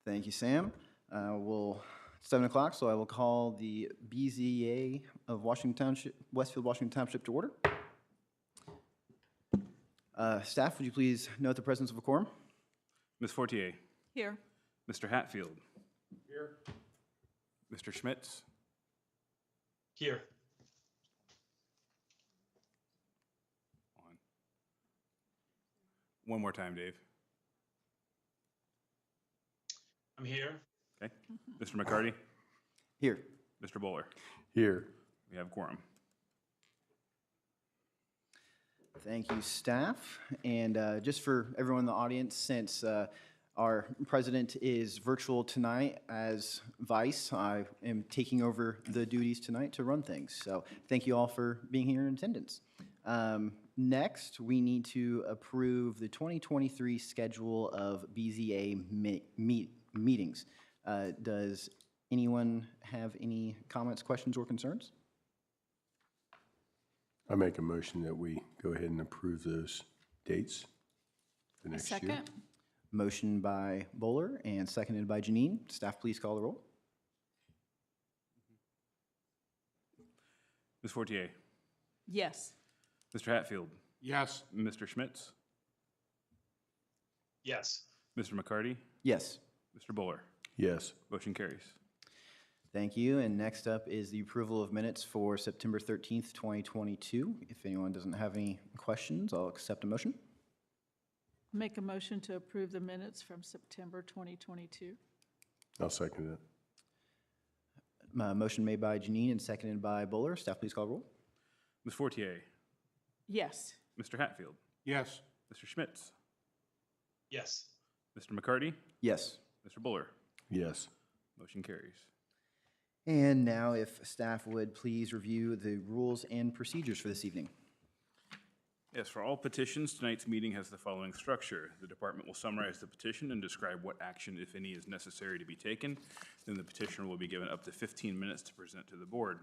Thank you, Sam. It's 7 o'clock, so I will call the BZA of Washington Township, Westfield, Washington Township to order. Staff, would you please note the presence of a quorum? Ms. Fortier. Here. Mr. Hatfield. Here. Mr. Schmitz. Here. One more time, Dave. I'm here. Okay. Mr. McCarty. Here. Mr. Bowler. Here. We have quorum. Thank you, staff. And just for everyone in the audience, since our president is virtual tonight as vice, I am taking over the duties tonight to run things. So thank you all for being here in attendance. Next, we need to approve the 2023 schedule of BZA meetings. Does anyone have any comments, questions, or concerns? I make a motion that we go ahead and approve those dates for next year. Second. Motion by Bowler and seconded by Janine. Staff, please call the roll. Ms. Fortier. Yes. Mr. Hatfield. Yes. Mr. Schmitz. Yes. Mr. McCarty. Yes. Mr. Bowler. Yes. Motion carries. Thank you. And next up is the approval of minutes for September 13th, 2022. If anyone doesn't have any questions, I'll accept a motion. Make a motion to approve the minutes from September 2022. I'll second it. Motion made by Janine and seconded by Bowler. Staff, please call the roll. Ms. Fortier. Yes. Mr. Hatfield. Yes. Mr. Schmitz. Yes. Mr. McCarty. Yes. Mr. Bowler. Yes. Motion carries. And now if staff would please review the rules and procedures for this evening. Yes, for all petitions, tonight's meeting has the following structure. The department will summarize the petition and describe what action, if any, is necessary to be taken. Then the petitioner will be given up to 15 minutes to present to the board.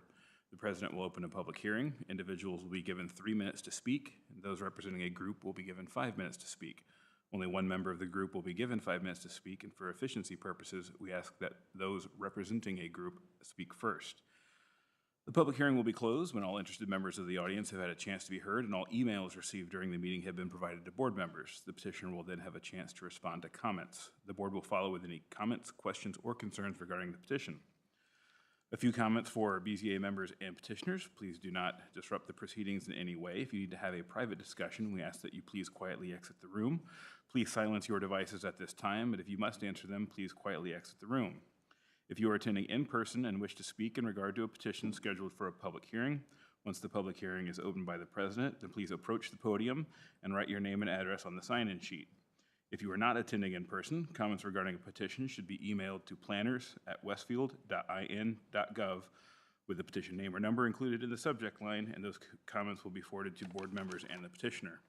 The president will open a public hearing. Individuals will be given 3 minutes to speak, and those representing a group will be given 5 minutes to speak. Only one member of the group will be given 5 minutes to speak, and for efficiency purposes, we ask that those representing a group speak first. The public hearing will be closed when all interested members of the audience have had a chance to be heard and all emails received during the meeting have been provided to board members. The petitioner will then have a chance to respond to comments. The board will follow with any comments, questions, or concerns regarding the petition. A few comments for BZA members and petitioners. Please do not disrupt the proceedings in any way. If you need to have a private discussion, we ask that you please quietly exit the room. Please silence your devices at this time, but if you must answer them, please quietly exit the room. If you are attending in person and wish to speak in regard to a petition scheduled for a public hearing, once the public hearing is opened by the president, then please approach the podium and write your name and address on the sign-in sheet. If you are not attending in person, comments regarding a petition should be emailed to planners@westfield.in.gov with the petition name or number included in the subject line, and those comments will be forwarded to board members and the petitioner.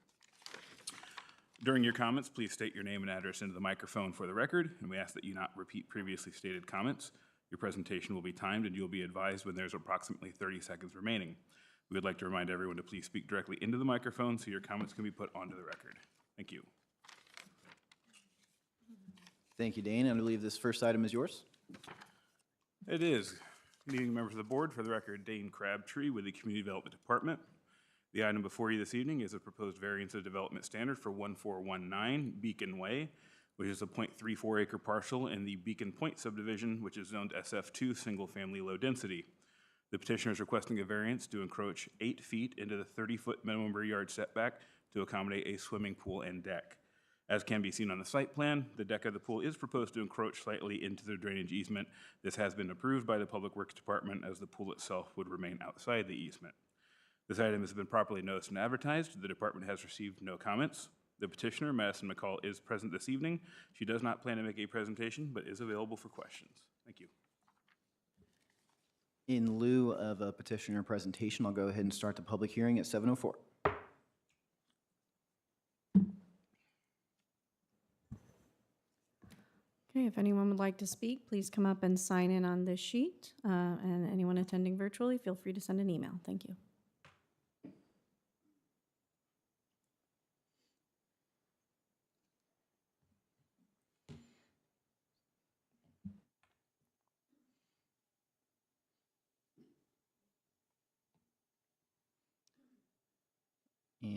During your comments, please state your name and address into the microphone for the record, and we ask that you not repeat previously stated comments. Your presentation will be timed, and you'll be advised when there's approximately 30 seconds remaining. We would like to remind everyone to please speak directly into the microphone so your comments can be put onto the record. Thank you. Thank you, Dane. I believe this first item is yours. It is. Meeting members of the board, for the record, Dane Crabtree with the Community Development Department. The item before you this evening is a proposed variance of development standard for 1419 Beacon Way, which is a 0.34 acre parcel in the Beacon Point subdivision, which is zoned SF2 single family low density. The petitioner is requesting a variance to encroach 8 feet into the 30-foot minimum rear yard setback to accommodate a swimming pool and deck. As can be seen on the site plan, the deck of the pool is proposed to encroach slightly into the drainage easement. This has been approved by the Public Works Department as the pool itself would remain outside the easement. This item has been properly noticed and advertised. The department has received no comments. The petitioner, Madison McCall, is present this evening. She does not plan to make a presentation, but is available for questions. Thank you. In lieu of a petitioner presentation, I'll go ahead and start the public hearing at 7:04. Okay, if anyone would like to speak, please come up and sign in on this sheet. And anyone attending virtually, feel free to send an email. Thank you.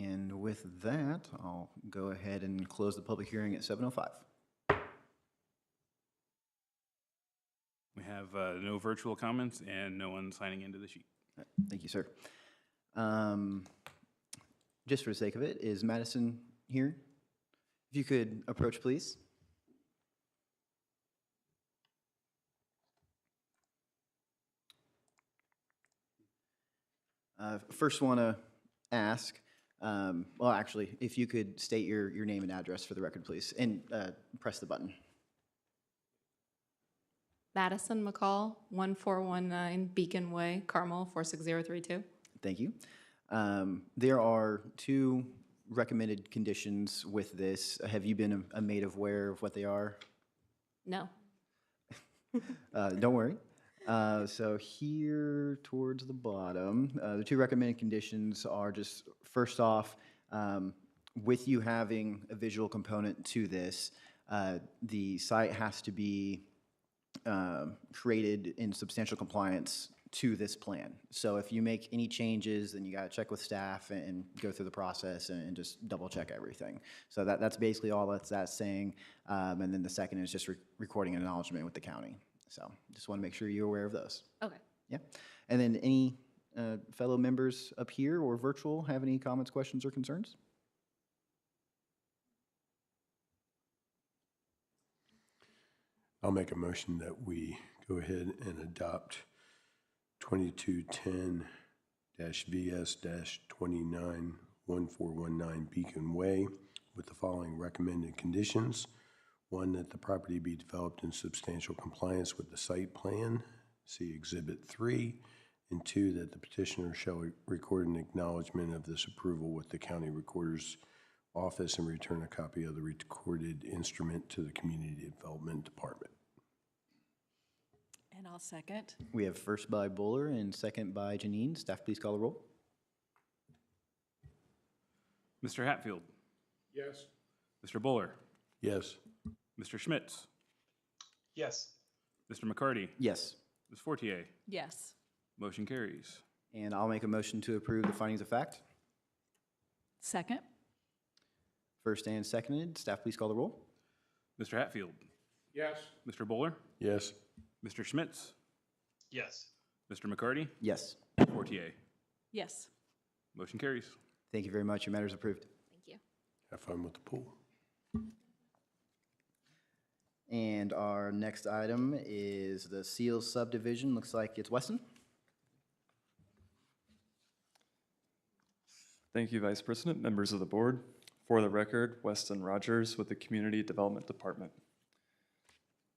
And with that, I'll go ahead and close the public hearing at 7:05. We have no virtual comments and no one signing into the sheet. Thank you, sir. Just for the sake of it, is Madison here? If you could approach, please. First want to ask, well, actually, if you could state your name and address for the record, please, and press the button. Madison McCall, 1419 Beacon Way, Carmel, 46032. Thank you. There are two recommended conditions with this. Have you been made aware of what they are? No. Don't worry. So here towards the bottom, the two recommended conditions are just, first off, with you having a visual component to this, the site has to be created in substantial compliance to this plan. So if you make any changes, then you got to check with staff and go through the process and just double check everything. So that's basically all that's saying. And then the second is just recording an acknowledgement with the county. So just want to make sure you're aware of those. Okay. Yeah. And then any fellow members up here or virtual have any comments, questions, or concerns? I'll make a motion that we go ahead and adopt 2210-VS-291419 Beacon Way with the following recommended conditions. One, that the property be developed in substantial compliance with the site plan, see Exhibit 3. And two, that the petitioner shall record an acknowledgement of this approval with the county recorder's office and return a copy of the recorded instrument to the Community Development Department. And I'll second. We have first by Buller and second by Janine. Staff, please call the roll. Mr. Hatfield, Yes. Mr. Buller, Yes. Mr. Schmitz, Yes. Mr. McCarty, Yes. Ms. Fortier. Yes. Motion carries. And I'll make a motion to approve the findings of fact. Second? First and seconded. Staff, please call the roll. Mr. Hatfield, Yes. Mr. Buller, Yes. Mr. Schmitz, Yes. Mr. McCarty, Yes. Fortier. Yes. Motion carries. Thank you very much. Your matter is approved. Thank you. Have fun with the pool. And our next item is the Seals subdivision. Looks like it's Weston. Thank you, Vice President, members of the board. For the record, Weston Rogers with the Community Development Department.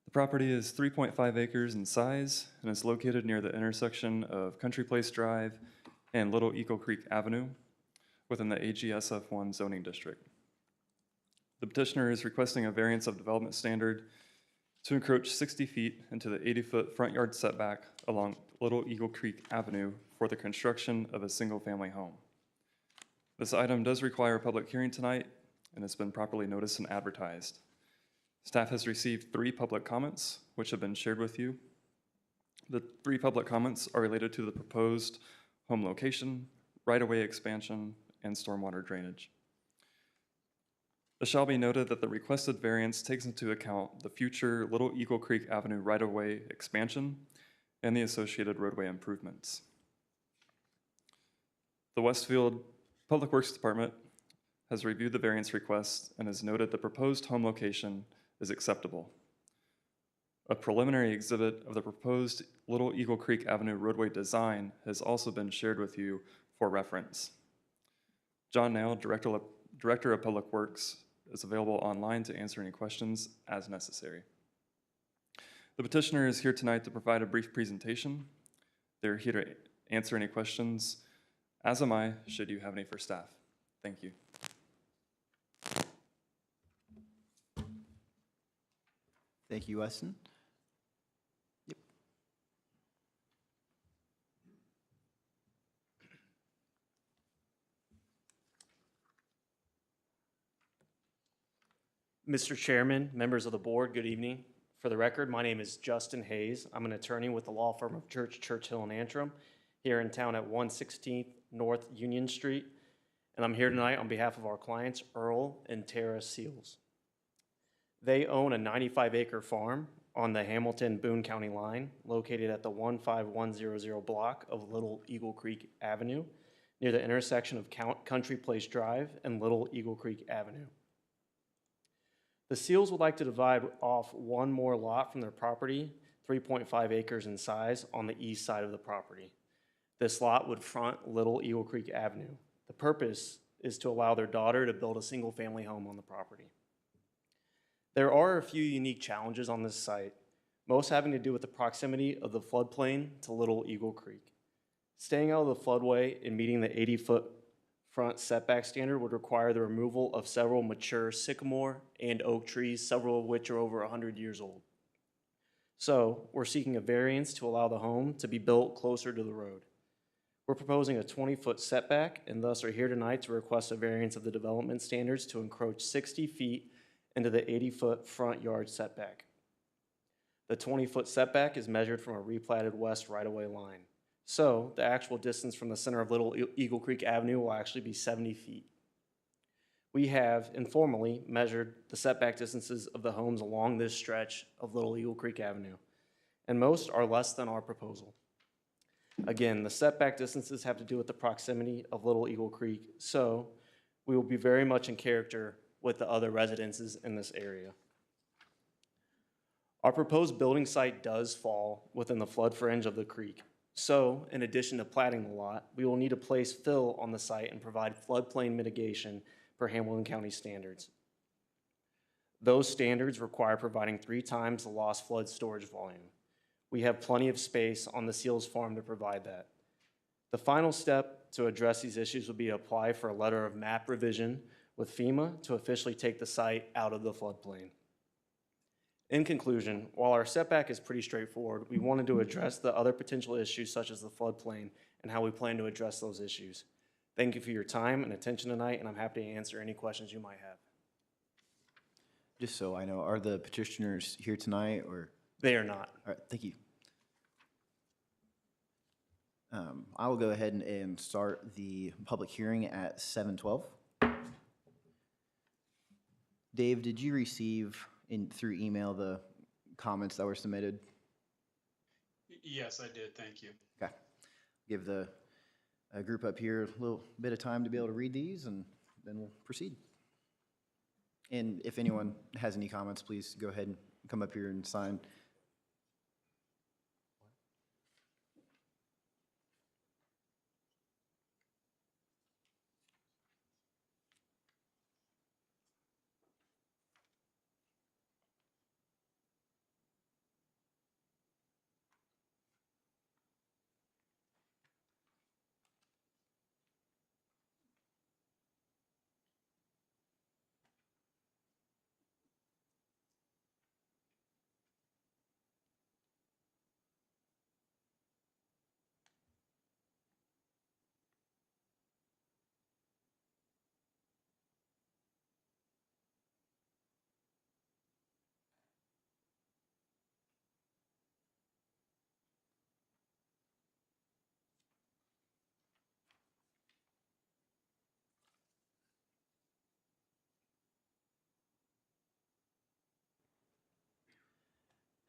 The property is 3.5 acres in size and is located near the intersection of Country Place Drive and Little Eagle Creek Avenue within the AGSF1 zoning district. The petitioner is requesting a variance of development standard to encroach 60 feet into the 80-foot front yard setback along Little Eagle Creek Avenue for the construction of a single-family home. This item does require a public hearing tonight and has been properly noticed and advertised. Staff has received 3 public comments, which have been shared with you. The 3 public comments are related to the proposed home location, right-of-way expansion, and stormwater drainage. It shall be noted that the requested variance takes into account the future Little Eagle Creek Avenue right-of-way expansion and the associated roadway improvements. The Westfield Public Works Department has reviewed the variance request and has noted the proposed home location is acceptable. A preliminary exhibit of the proposed Little Eagle Creek Avenue roadway design has also been shared with you for reference. John Nail, Director of Public Works, is available online to answer any questions as necessary. The petitioner is here tonight to provide a brief presentation. They're here to answer any questions, as am I, should you have any for staff. Thank you. Thank you, Weston. Yep. Mr. Chairman, members of the board, good evening. For the record, my name is Justin Hayes. I'm an attorney with the law firm of Churchill, and Antrim here in town at 116th North Union Street. and I'm here tonight on behalf of our clients, Earl and Tara Seals. They own a 95-acre farm on the Hamilton-Boone County line, located at the 15100 block of Little Eagle Creek Avenue, near the intersection of Country Place Drive and Little Eagle Creek Avenue. The Seals would like to divide off one more lot from their property, 3.5 acres in size, on the east side of the property. This lot would front Little Eagle Creek Avenue. The purpose is to allow their daughter to build a single-family home on the property. There are a few unique challenges on this site, most having to do with the proximity of the floodplain to Little Eagle Creek. Staying out of the floodway and meeting the 80-foot front setback standard would require the removal of several mature sycamore and oak trees, several of which are over 100 years old. So we're seeking a variance to allow the home to be built closer to the road. We're proposing a 20-foot setback and thus are here tonight to request a variance of the development standards to encroach 60 feet into the 80-foot front yard setback. The 20-foot setback is measured from a replatted west right-of-way line. So the actual distance from the center of Little Eagle Creek Avenue will actually be 70 feet. We have informally measured the setback distances of the homes along this stretch of Little Eagle Creek Avenue, and most are less than our proposal. Again, the setback distances have to do with the proximity of Little Eagle Creek, so we will be very much in character with the other residences in this area. Our proposed building site does fall within the flood fringe of the creek. So, in addition to platting the lot, we will need to place fill on the site and provide floodplain mitigation per Hamilton County standards. Those standards require providing 3 times the lost flood storage volume. We have plenty of space on the Seals farm to provide that. The final step to address these issues would be to apply for a letter of map revision with FEMA to officially take the site out of the floodplain. In conclusion, while our setback is pretty straightforward, we wanted to address the other potential issues such as the floodplain and how we plan to address those issues. Thank you for your time and attention tonight, and I'm happy to answer any questions you might have. Just so I know, are the petitioners here tonight, or? They are not. All right, thank you. I will go ahead and start the public hearing at 7:12. Dave, did you receive through email the comments that were submitted? Yes, I did. Thank you. Okay. Give the group up here a little bit of time to be able to read these, and then we'll proceed. And if anyone has any comments, please go ahead and come up here and sign.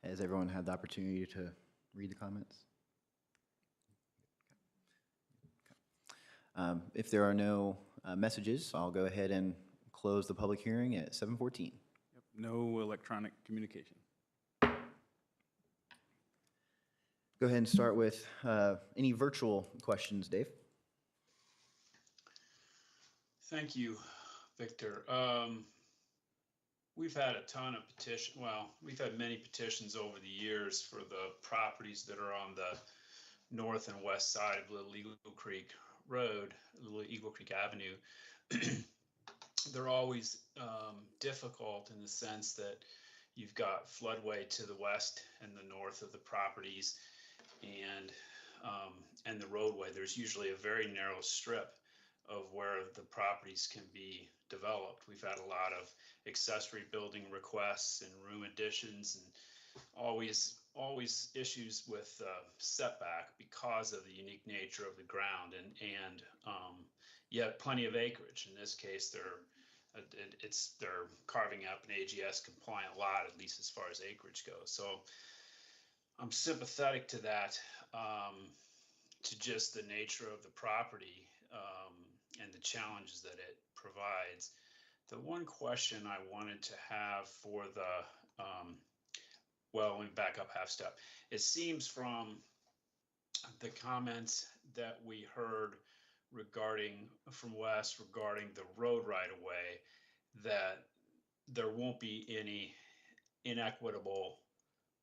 Has everyone had the opportunity to read the comments? If there are no messages, I'll go ahead and close the public hearing at 7:14. Yep, no electronic communication. Go ahead and start with any virtual questions, Dave. Thank you, Victor. We've had a ton of we've had many petitions over the years for the properties that are on the north and west side of Little Eagle Creek Road, Little Eagle Creek Avenue. They're always difficult in the sense that you've got floodway to the west and the north of the properties, and the roadway. There's usually a very narrow strip of where the properties can be developed. We've had a lot of accessory building requests and room additions, and always issues with setback because of the unique nature of the ground and yet plenty of acreage. In this case, they're carving up an AGS compliant lot, at least as far as acreage goes. So I'm sympathetic to that, to just the nature of the property, and the challenges that it provides. The one question I wanted to have for the, well, let me back up half step. It seems from the comments that we heard from Wes regarding the road right of way, that there won't be any inequitable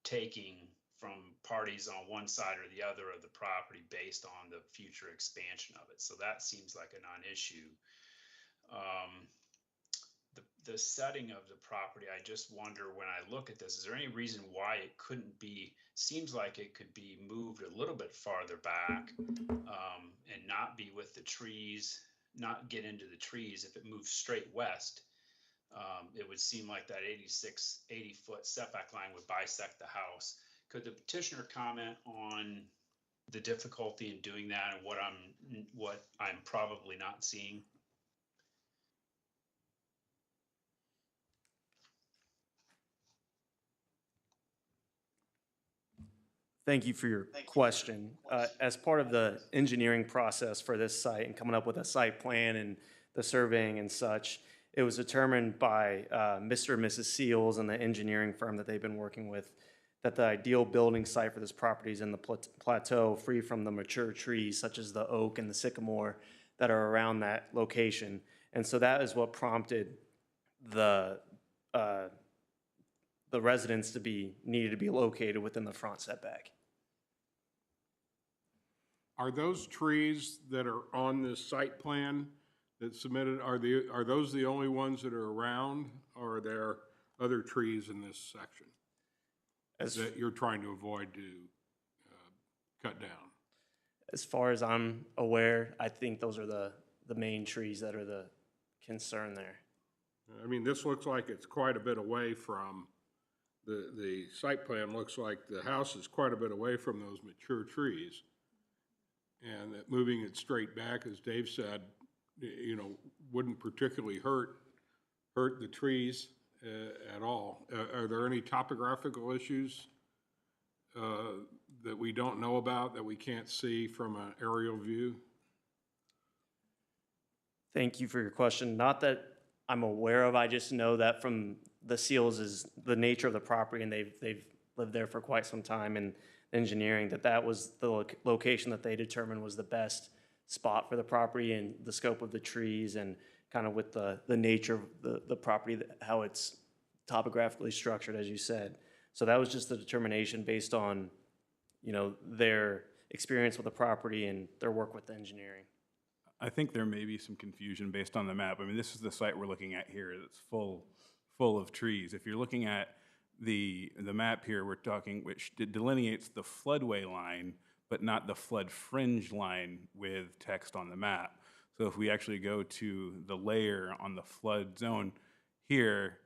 taking from parties on one side or the other of the property based on the future expansion of it. So that seems like a non-issue. The setting of the property, I just wonder when I look at this, is there any reason why it couldn't be, seems like it could be moved a little bit farther back, and not be with the trees, not get into the trees. If it moves straight west, it would seem like that 80-foot setback line would bisect the house. Could the petitioner comment on the difficulty in doing that and what I'm probably not seeing? Thank you for your question. As part of the engineering process for this site and coming up with a site plan and the surveying and such, it was determined by Mr. and Mrs. Seals and the engineering firm that they've been working with that the ideal building site for this property is in the plateau, free from the mature trees such as the oak and the sycamore that are around that location. And so that is what prompted the residence needed to be located within the front setback. Are those trees that are on this site plan that's submitted, are those the only ones that are around, or are there other trees in this section that you're trying to avoid to cut down? As far as I'm aware, I think those are the main trees that are the concern there. I mean, this looks like it's quite a bit away from, the site plan looks like the house is quite a bit away from those mature trees. And that moving it straight back, as Dave said, you know, wouldn't particularly hurt the trees at all. Are there any topographical issues that we don't know about, that we can't see from an aerial view? Thank you for your question. Not that I'm aware of, I just know that from the Seals is the nature of the property, and they've lived there for quite some time, and engineering, that was the location that they determined was the best spot for the property and the scope of the trees and kind of with the nature of the property, how it's topographically structured, as you said. So that was just the determination based on, you know, their experience with the property and their work with the engineering. I think there may be some confusion based on the map. I mean, this is the site we're looking at here that's full of trees. If you're looking at the map here, we're talking, which delineates the floodway line, but not the flood fringe line with text on the map. So if we actually go to the layer on the flood zone here,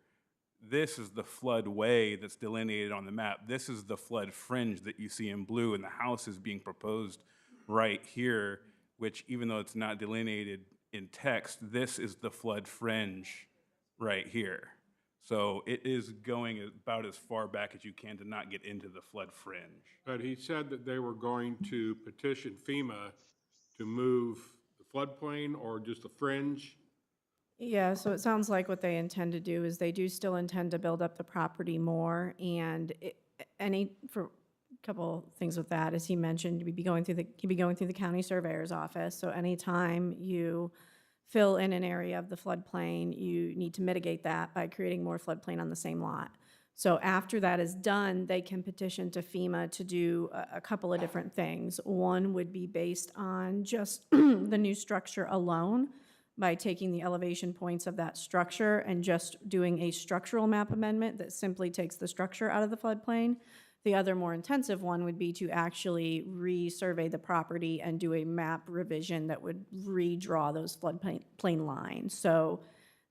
this is the floodway that's delineated on the map. This is the flood fringe that you see in blue, and the house is being proposed right here, which even though it's not delineated in text, this is the flood fringe right here. So it is going about as far back as you can to not get into the flood fringe. But he said that they were going to petition FEMA to move the floodplain or just the fringe. Yeah, so it sounds like what they intend to do is they do still intend to build up the property more, and for a couple things with that, as he mentioned, he'd be going through the county surveyor's office. So anytime you fill in an area of the floodplain, you need to mitigate that by creating more floodplain on the same lot. So after that is done, they can petition to FEMA to do a couple of different things. One would be based on just the new structure alone, by taking the elevation points of that structure and just doing a structural map amendment that simply takes the structure out of the floodplain. The other more intensive one would be to actually resurvey the property and do a map revision that would redraw those floodplain lines. So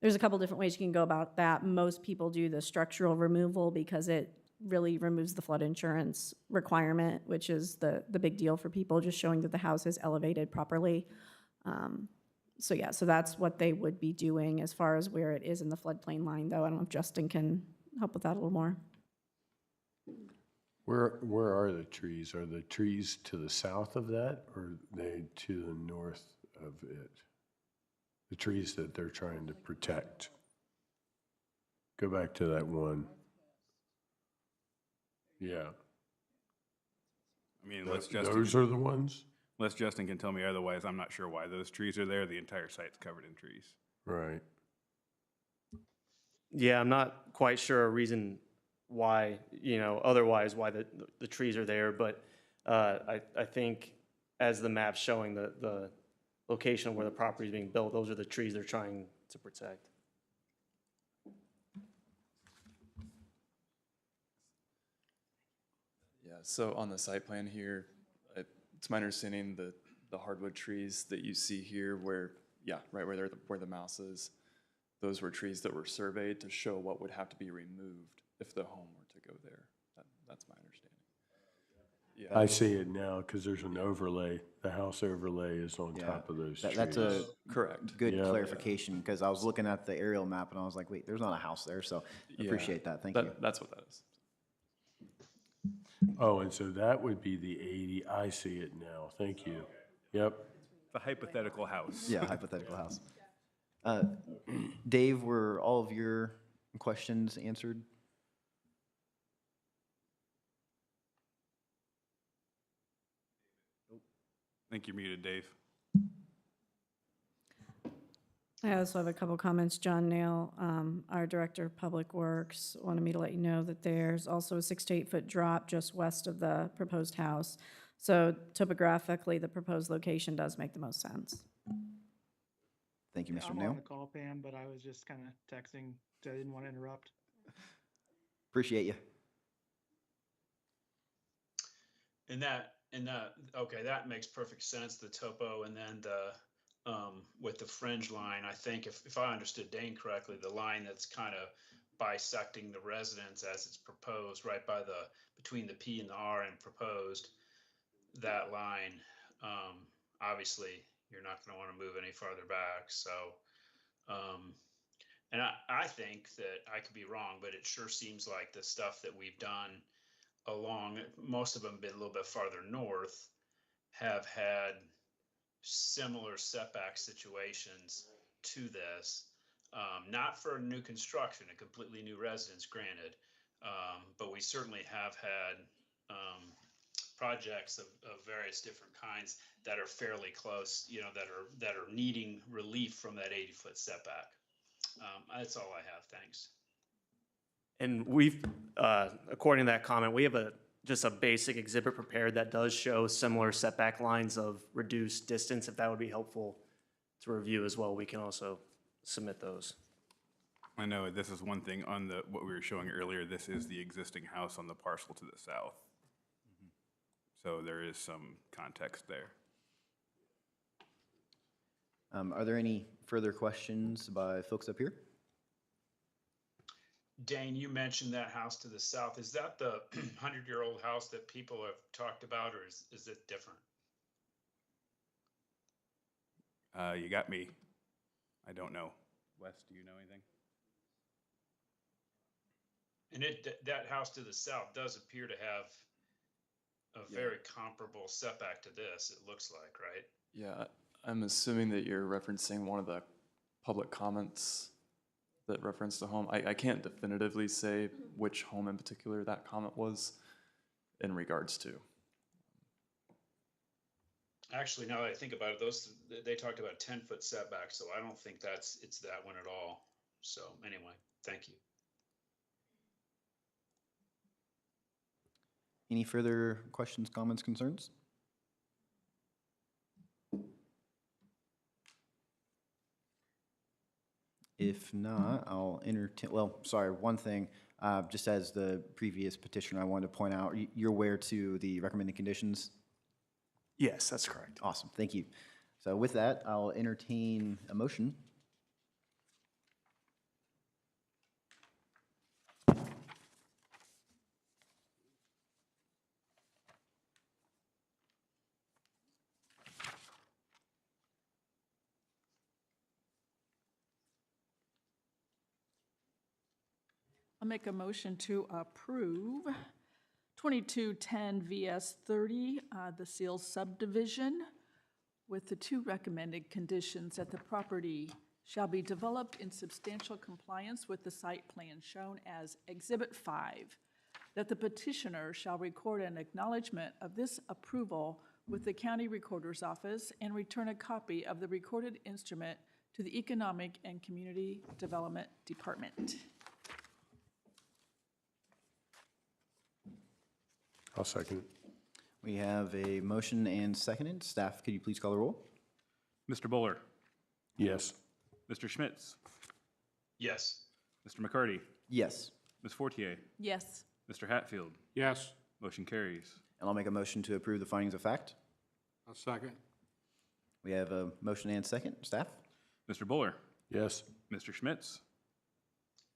there's a couple different ways you can go about that. Most people do the structural removal because it really removes the flood insurance requirement, which is the big deal for people, just showing that the house is elevated properly. So yeah, so that's what they would be doing as far as where it is in the floodplain line, though. I don't know if Justin can help with that a little more. Where are the trees? Are the trees to the south of that, or are they to the north of it? The trees that they're trying to protect. Go back to that one. Yeah. I mean, unless Those are the ones? Justin can tell me otherwise, I'm not sure why those trees are there. The entire site's covered in trees. Right. Yeah, I'm not quite sure a reason why, otherwise why the trees are there, but I think as the map's showing the location of where the property is being built, those are the trees they're trying to protect. Yeah, so on the site plan here, it's my understanding that the hardwood trees that you see here where, yeah, right where the mouse is, those were trees that were surveyed to show what would have to be removed if the home were to go there. That's my understanding. Yeah. I see it now because there's an overlay. The house overlay is on Yeah, top of those trees. That's a Correct. good Yeah. clarification, because I was looking at the aerial map and I was like, wait, there's not a house there, so Yeah. appreciate that, thank you. That's what that is. Oh, and so that would be the 80. I see it now. Thank you. Yep. The hypothetical house. Yeah, hypothetical house. Dave, were all of your questions answered? I think you're muted, Dave. I also have a couple comments. John Nail, our Director of Public Works, wanted me to let you know that there's also a 6 to 8 foot drop just west of the proposed house. So topographically, the proposed location does make the most sense. Thank you, Mr. I'm Nail. on the call, Pam, but I was just kind of texting, so I didn't want to interrupt. Appreciate you. Okay, that makes perfect sense, the topo, and then with the fringe line, I think if I understood Dane correctly, the line that's kind of bisecting the residence as it's proposed, right by between the P and the R and proposed, that line, obviously, you're not going to want to move any farther back, so, and I think that I could be wrong, but it sure seems like the stuff that we've done along, most of them been a little bit farther north, have had similar setback situations to this. Not for new construction, a completely new residence, granted, but we certainly have had projects of various different kinds that are fairly close, that are needing relief from that 80-foot setback. That's all I have. Thanks. And we've, according to that comment, we have just a basic exhibit prepared that does show similar setback lines of reduced distance. If that would be helpful to review as well, we can also submit those. I know this is one thing on what we were showing earlier. This is the existing house on the parcel to the south. So there is some context there. Are there any further questions by folks up here? Dane, you mentioned that house to the south. Is that the 100-year-old house that people have talked about, or is it different? You got me. I don't know. Wes, do you know anything? And that house to the south does appear to have a very comparable setback to this, it looks like, right? Yeah, I'm assuming that you're referencing one of the public comments that referenced a home. I can't definitively say which home in particular that comment was in regards to. Actually, now that I think about it, they talked about 10-foot setback, so I don't think it's that one at all. So anyway, thank you. Any further questions, comments, concerns? If not, I'll entertain, well, sorry, one thing, just as the previous petitioner, I wanted to point out, you're aware to the recommended conditions? Yes, that's correct. Awesome, thank you. So with that, I'll entertain a motion. I'll make a motion to approve 2210 VS 30, the Seals subdivision, with the two recommended conditions that the property shall be developed in substantial compliance with the site plan shown as Exhibit 5, that the petitioner shall record an acknowledgement of this approval with the county recorder's office and return a copy of the recorded instrument to the Economic and Community Development Department. I'll second. We have a motion and seconded. Staff, could you please call the roll? Mr. Buller, Yes. Mr. Schmitz, Yes. Mr. McCarty, Yes. Ms. Fortier, Yes. Mr. Hatfield. Yes. Motion carries. And I'll make a motion to approve the findings of fact. I'll second. We have a motion and second. Staff? Mr. Buller, Yes. Mr. Schmitz,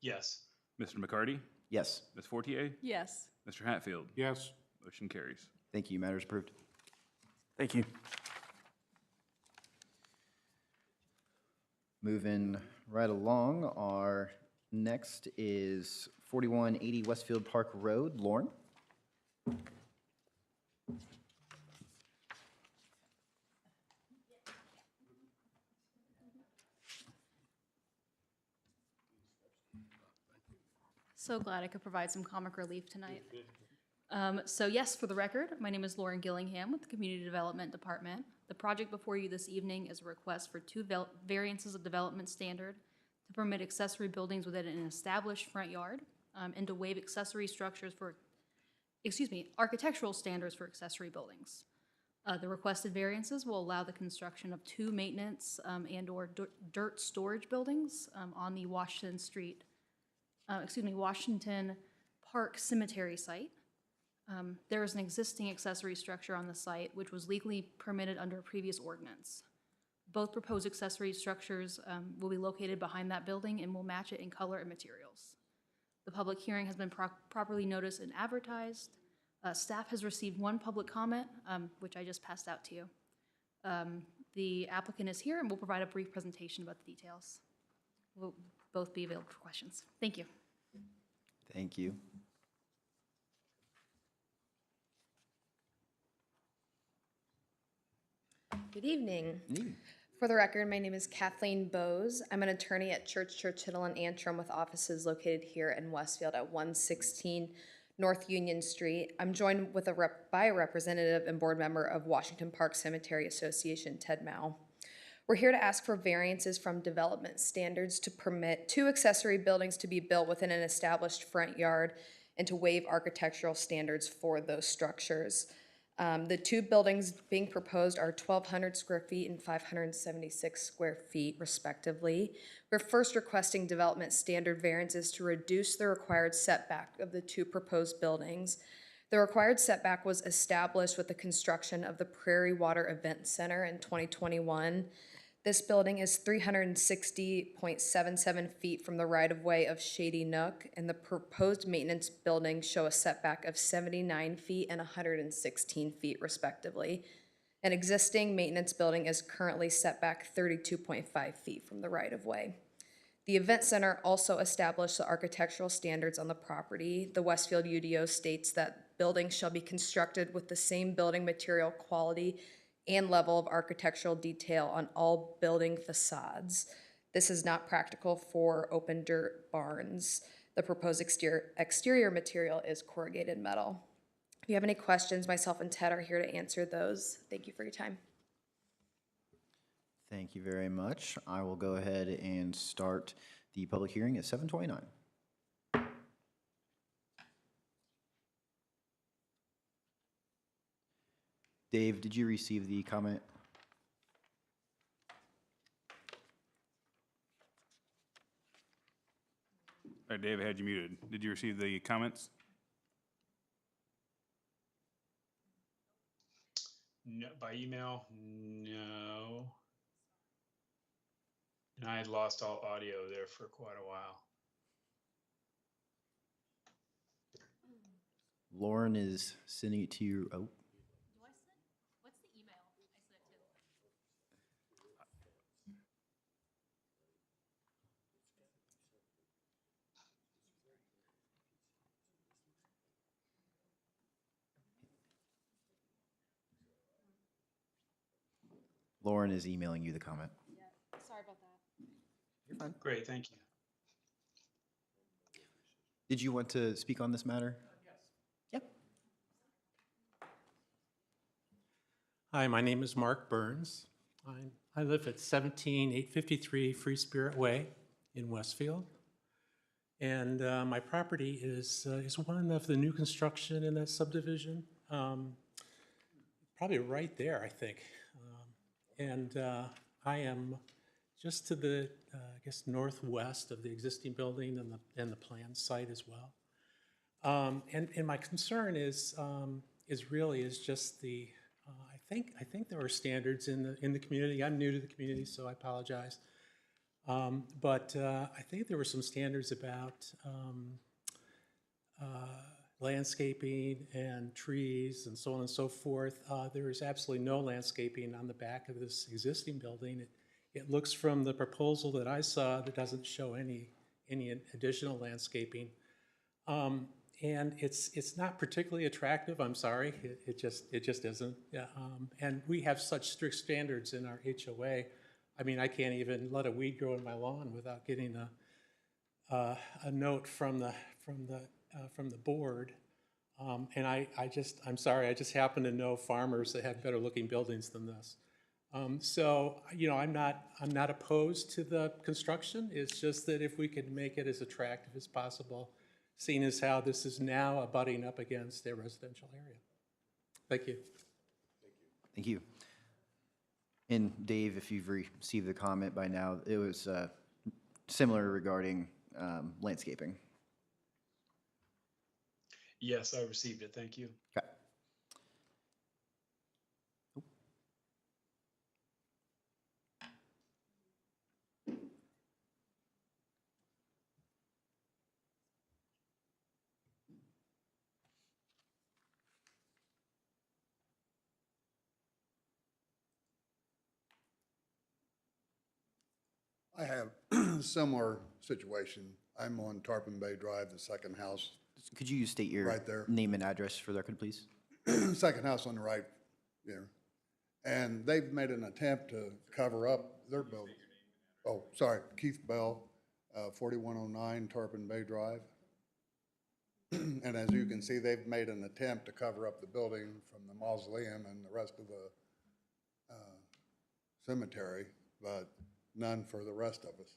Yes. Mr. McCarty, Yes. Ms. Fortier, Yes. Mr. Hatfield. Yes. Motion carries. Thank you. Matters approved. Thank you. Moving right along, our next is 4180 Westfield Park Road. Lauren? So glad I could provide some comic relief tonight. So yes, for the record, my name is Lauren Gillingham with the Community Development Department. The project before you this evening is a request for two variances of development standard to permit accessory buildings within an established front yard and to waive architectural standards for accessory buildings. The requested variances will allow the construction of two maintenance and/or dirt storage buildings on the Washington Park Cemetery site. There is an existing accessory structure on the site which was legally permitted under a previous ordinance. Both proposed accessory structures will be located behind that building and will match it in color and materials. The public hearing has been properly noticed and advertised. Staff has received one public comment, which I just passed out to you. The applicant is here and will provide a brief presentation about the details. We'll both be available for questions. Thank you. Thank you. Good evening. For the record, my name is Kathleen Bowes. I'm an attorney at Church, Hiddle, and Antrim with offices located here in Westfield at 116 North Union Street. I'm joined with by a representative and board member of Washington Park Cemetery Association, Ted Mao. We're here to ask for variances from development standards to permit two accessory buildings to be built within an established front yard and to waive architectural standards for those structures. The two buildings being proposed are 1,200 square feet and 576 square feet respectively. We're first requesting development standard variances to reduce the required setback of the two proposed buildings. The required setback was established with the construction of the Prairie Water Event Center in 2021. This building is 360.77 feet from the right-of-way of Shady Nook, and the proposed maintenance buildings show a setback of 79 feet and 116 feet respectively. An existing maintenance building is currently set back 32.5 feet from the right-of-way. The event center also established the architectural standards on the property. The Westfield UDO states that buildings shall be constructed with the same building material quality and level of architectural detail on all building facades. This is not practical for open dirt barns. The proposed exterior material is corrugated metal. If you have any questions, myself and Ted are here to answer those. Thank you for your time. Thank you very much. I will go ahead and start the public hearing at 7:29. Dave, did you receive the comment? All right, Dave, I had you muted. Did you receive the comments? No, by email, no. And I had lost all audio there for quite a while. Lauren is sending it to you. Oh. What's the email I sent it to? Lauren is emailing you the comment. Sorry about that. You're fine. Great, thank you. Did you want to speak on this matter? Yep. Hi, my name is Mark Burns. I live at 17853 Free Spirit Way in Westfield. And my property is one of the new construction in that subdivision. Probably right there, I think. I am just to the, I guess, northwest of the existing building and the planned site as well. And my concern is just the, I think there are standards in the community. I'm new to the community, so I apologize. But I think there were some standards about landscaping and trees and so on and so forth. There is absolutely no landscaping on the back of this existing building. It looks from the proposal that I saw that doesn't show any additional landscaping. And it's not particularly attractive, I'm sorry, it just isn't. Yeah, and we have such strict standards in our HOA. I mean, I can't even let a weed grow in my lawn without getting a note from the board. And I'm sorry, I just happen to know farmers that have better looking buildings than this. So, you know, I'm not opposed to the construction. It's just that if we could make it as attractive as possible, seeing as how this is now abutting up against a residential area. Thank you. Thank you. And Dave, if you've received the comment by now, it was similar regarding landscaping. Yes, I received it, thank you. Okay. I have a similar situation. I'm on Tarpon Bay Drive, the second house, Could you state your Right there. name and address for the record, please? second house on the right there. And they've made an attempt to cover up their building. Oh, sorry, Keith Bell, 4109 Tarpon Bay Drive. And as you can see, they've made an attempt to cover up the building from the mausoleum and the rest of the cemetery, but none for the rest of us.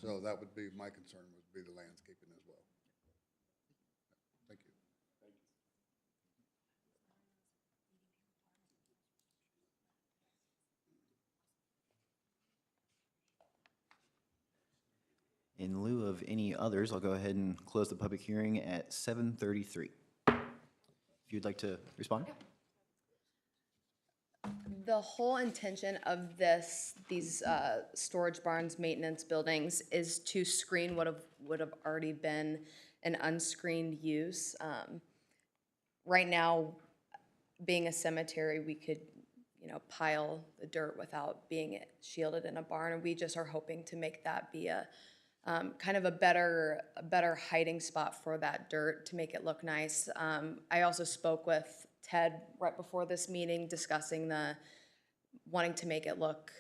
So that would be my concern, would be the landscaping as well. Thank you. In lieu of any others, I'll go ahead and close the public hearing at 7:33. If you'd like to respond? The whole intention of these storage barns, maintenance buildings, is to screen what would have already been an unscreened use. Right now, being a cemetery, we could, you know, pile the dirt without being shielded in a barn, and we just are hoping to make that be a kind of a better hiding spot for that dirt to make it look nice. I also spoke with Ted right before this meeting discussing wanting to make it look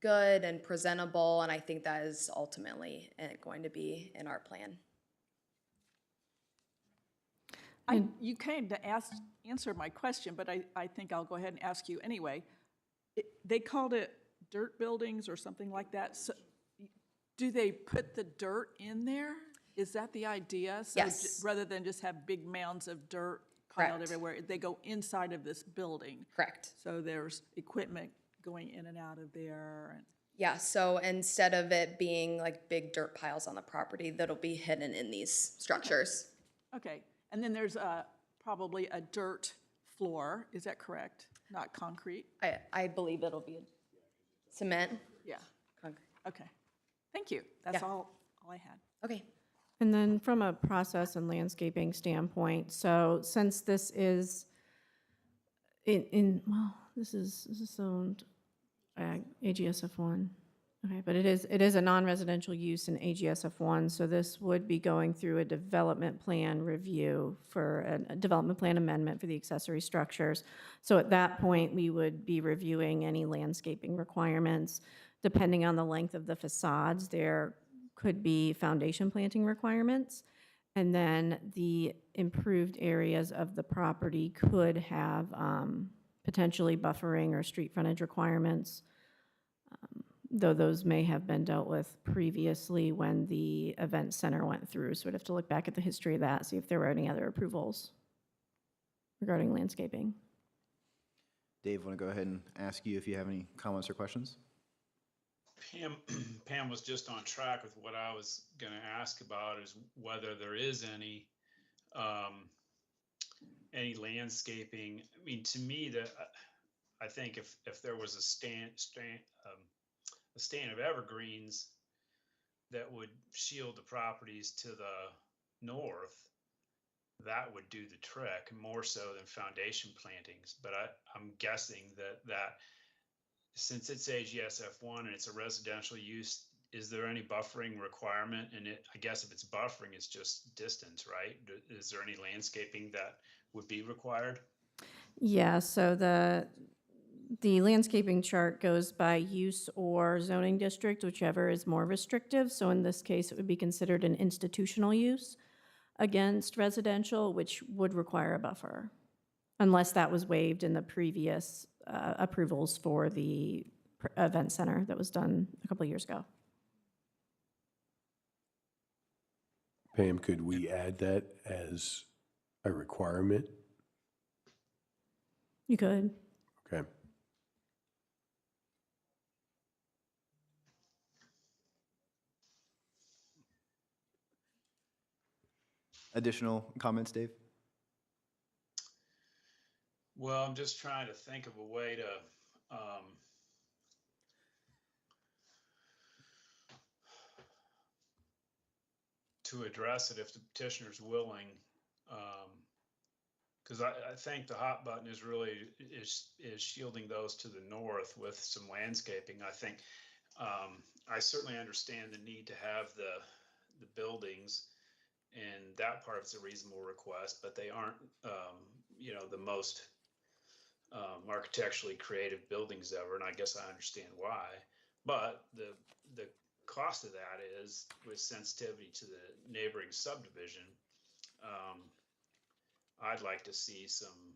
good and presentable, and I think that is ultimately going to be in our plan. You came to answer my question, but I think I'll go ahead and ask you anyway. They called it dirt buildings or something like that. So do they put the dirt in there? Is that the idea? So Yes. Rather than just have big mounds of dirt piled Correct. everywhere, they go inside of this building. Correct. So there's equipment going in and out of there. And Yeah, so instead of it being like big dirt piles on the property, that'll be hidden in these structures. okay, and then there's probably a dirt floor. Is that correct? Not concrete? I believe it'll be cement. Yeah. Concrete. Okay. Thank you. That's Yeah. all I had. Okay. And then from a process and landscaping standpoint, so since this is this is zoned AGSF1. Okay, but it is a non-residential use in AGSF1, so this would be going through a development plan review for a development plan amendment for the accessory structures. So at that point, we would be reviewing any landscaping requirements. Depending on the length of the facades, there could be foundation planting requirements. And then the improved areas of the property could have potentially buffering or street frontage requirements, though those may have been dealt with previously when the event center went through. So we'd have to look back at the history of that, see if there were any other approvals regarding landscaping. Dave, want to go ahead and ask you if you have any comments or questions? Pam was just on track with what I was going to ask about, is whether there is any landscaping. I mean, to me, I think if there was a stand of evergreens that would shield the properties to the north, that would do the trick more so than foundation plantings. But I'm guessing that since it's AGSF1 and it's a residential use, is there any buffering requirement? And I guess if it's buffering, it's just distance, right? Is there any landscaping that would be required? Yeah, so the landscaping chart goes by use or zoning district, whichever is more restrictive. So in this case, it would be considered an institutional use against residential, which would require a buffer, unless that was waived in the previous approvals for the event center that was done a couple of years ago. Pam, could we add that as a requirement? You could. Okay. Additional comments, Dave? Well, I'm just trying to think of a way to address it if the petitioner's willing. Because I think the hot button is really is shielding those to the north with some landscaping. I think I certainly understand the need to have the buildings, and that part's a reasonable request, but they aren't the most architecturally creative buildings ever, and I guess I understand why. But the cost of that is, with sensitivity to the neighboring subdivision, I'd like to see some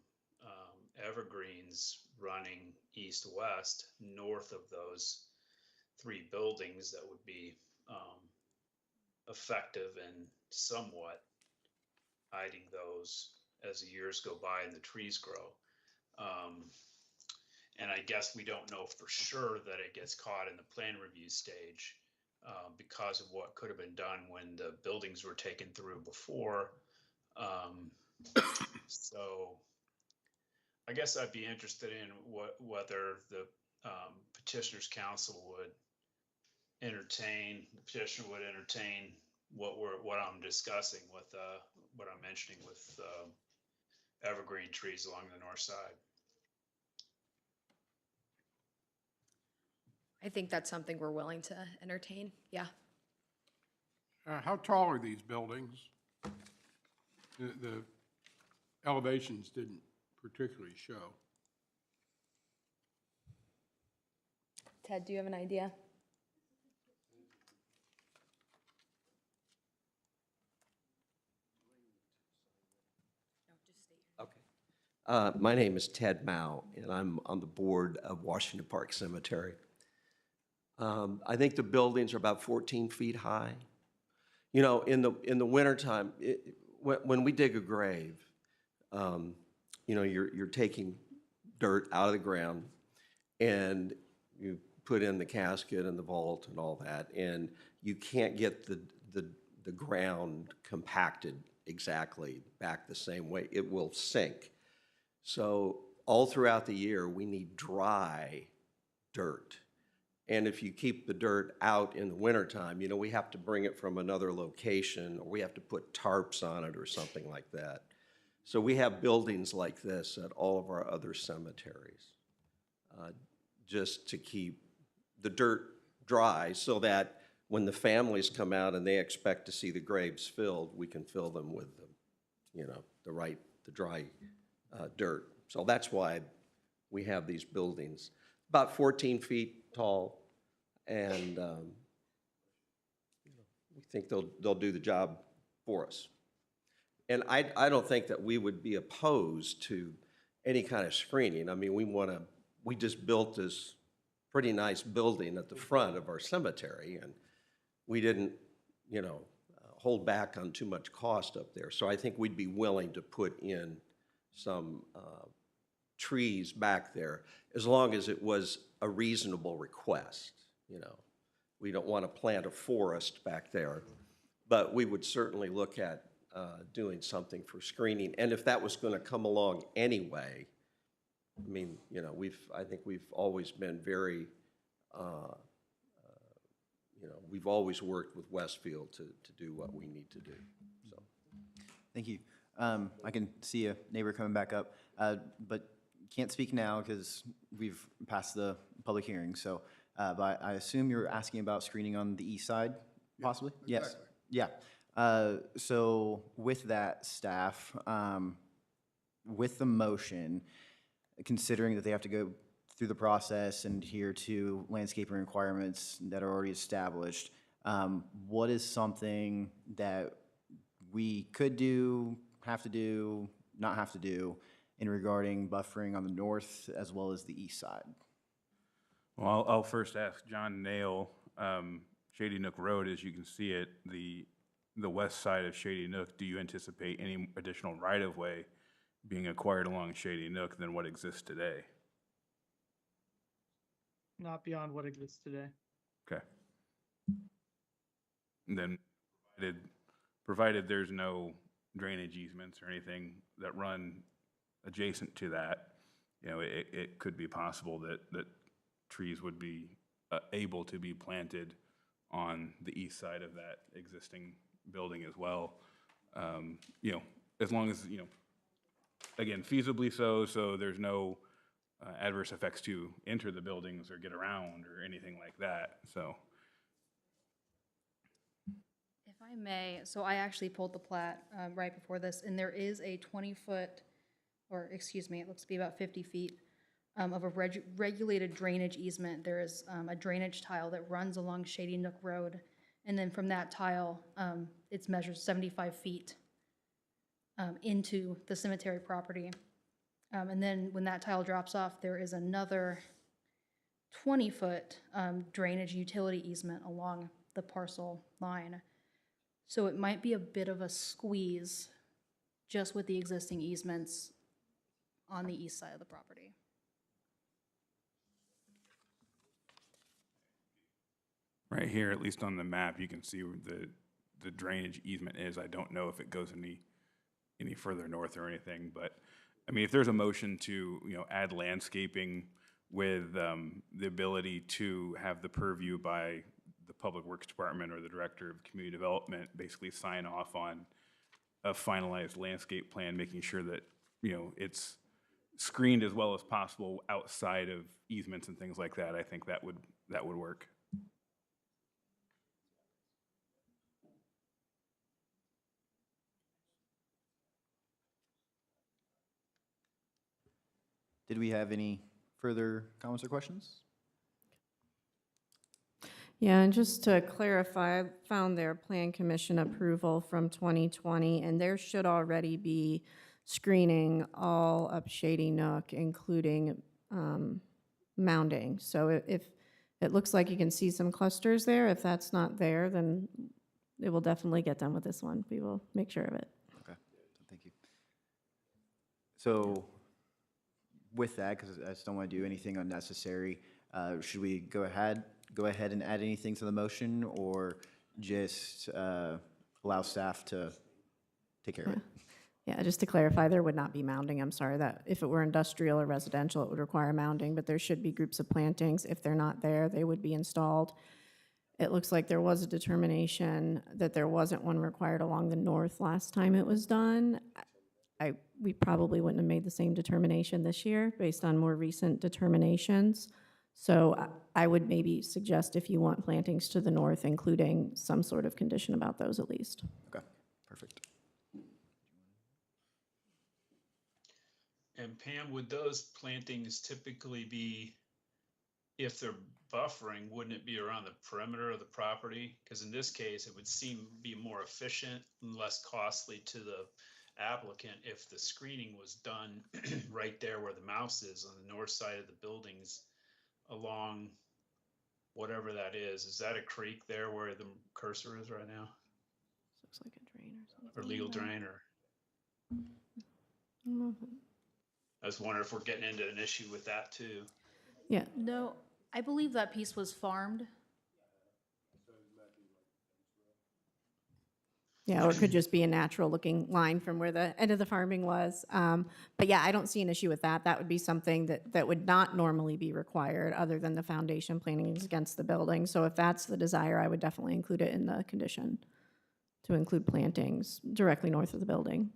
evergreens running east-west north of those three buildings that would be effective in somewhat hiding those as the years go by and the trees grow. And I guess we don't know for sure that it gets caught in the plan review stage because of what could have been done when the buildings were taken through before. So I guess I'd be interested in whether the petitioner's council would entertain, the petitioner would entertain what I'm discussing with what I'm mentioning with evergreen trees along the north side. I think that's something we're willing to entertain, yeah. How tall are these buildings? The elevations didn't particularly show. Ted, do you have an idea? Okay. My name is Ted Mao, and I'm on the board of Washington Park Cemetery. I think the buildings are about 14 feet high. You know, in the wintertime, when we dig a grave, you know, you're taking dirt out of the ground, and you put in the casket and the vault and all that, and you can't get the ground compacted exactly back the same way. It will sink. So all throughout the year, we need dry dirt. And if you keep the dirt out in the wintertime, you know, we have to bring it from another location, or we have to put tarps on it or something like that. So we have buildings like this at all of our other cemeteries, just to keep the dirt dry so that when the families come out and they expect to see the graves filled, we can fill them with the dry dirt. So that's why we have these buildings. About 14 feet tall, and we think they'll do the job for us. And I don't think that we would be opposed to any kind of screening. I mean, we just built this pretty nice building at the front of our cemetery, and we didn't, hold back on too much cost up there. So I think we'd be willing to put in some trees back there, as long as it was a reasonable request, We don't want to plant a forest back there, but we would certainly look at doing something for screening. And if that was going to come along anyway, I mean, I think we've always been very, we've always worked with Westfield to do what we need to do, so. Thank you. I can see a neighbor coming back up, but can't speak now because we've passed the public hearing. So, but I assume you're asking about screening on the east side, possibly? Yes. Yeah. So with that, staff, with the motion, considering that they have to go through the process and adhere to landscaping requirements that are already established, what is something that we could do, have to do, not have to do in regarding buffering on the north as well as the east side? Well, I'll first ask John Nail, Shady Nook Road, as you can see it, the west side of Shady Nook, do you anticipate any additional right-of-way being acquired along Shady Nook than what exists today? Not beyond what exists today. Okay. And then, provided there's no drainage easements or anything that run adjacent to that, it could be possible that trees would be able to be planted on the east side of that existing building as well. As long as, again, feasibly so there's no adverse effects to enter the buildings or get around or anything like that, so. If I may, so I actually pulled the plat right before this, and there is a 20-foot, or excuse me, it looks to be about 50 feet of a regulated drainage easement. There is a drainage tile that runs along Shady Nook Road, and then from that tile, it's measured 75 feet into the cemetery property. And then when that tile drops off, there is another 20-foot drainage utility easement along the parcel line. So it might be a bit of a squeeze just with the existing easements on the east side of the property. Right here, at least on the map, you can see where the drainage easement is. I don't know if it goes any further north or anything, but I mean, if there's a motion to, add landscaping with the ability to have the purview by the Public Works Department or the Director of Community Development basically sign off on a finalized landscape plan, making sure that, it's screened as well as possible outside of easements and things like that, I think that would work. Did we have any further comments or questions? Yeah, and just to clarify, I found their Plan Commission approval from 2020, and there should already be screening all up Shady Nook, including mounding. So if it looks like you can see some clusters there, if that's not there, then it will definitely get done with this one. We will make sure of it. Okay, thank you. So with that, because I just don't want to do anything unnecessary, should we go ahead and add anything to the motion, or just allow staff to take care of it? Yeah, just to clarify, there would not be mounding. I'm sorry, that if it were industrial or residential, it would require mounding, but there should be groups of plantings. If they're not there, they would be installed. It looks like there was a determination that there wasn't one required along the north last time it was done. We probably wouldn't have made the same determination this year based on more recent determinations. So I would maybe suggest if you want plantings to the north, including some sort of condition about those at least. Okay, perfect. And Pam, would those plantings typically be, if they're buffering, wouldn't it be around the perimeter of the property? Because in this case, it would seem be more efficient and less costly to the applicant if the screening was done right there where the mouse is on the north side of the buildings along whatever that is. Is that a creek there where the cursor is right now? Looks like a drain or something. Or legal drain or? Mhm. I was wondering if we're getting into an issue with that too. Yeah, No, I believe that piece was farmed. yeah, or it could just be a natural looking line from where the end of the farming was. But yeah, I don't see an issue with that. That would be something that would not normally be required other than the foundation plantings against the building. So if that's the desire, I would definitely include it in the condition to include plantings directly north of the building.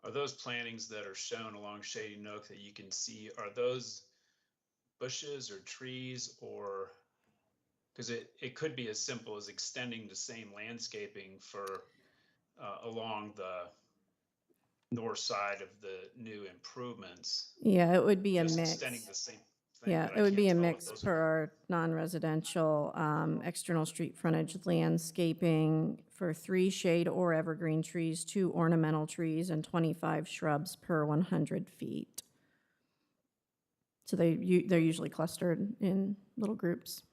Are those plantings that are shown along Shady Nook that you can see, are those bushes or trees or, because it could be as simple as extending the same landscaping for along the north side of the new improvements. Yeah, it would be a Just mix. extending the same thing, Yeah, but it I would be can't a tell if mix those per our non-residential, external street frontage landscaping for 3 shade or evergreen trees, 2 ornamental trees, and 25 shrubs per 100 feet. So they're usually clustered in little groups.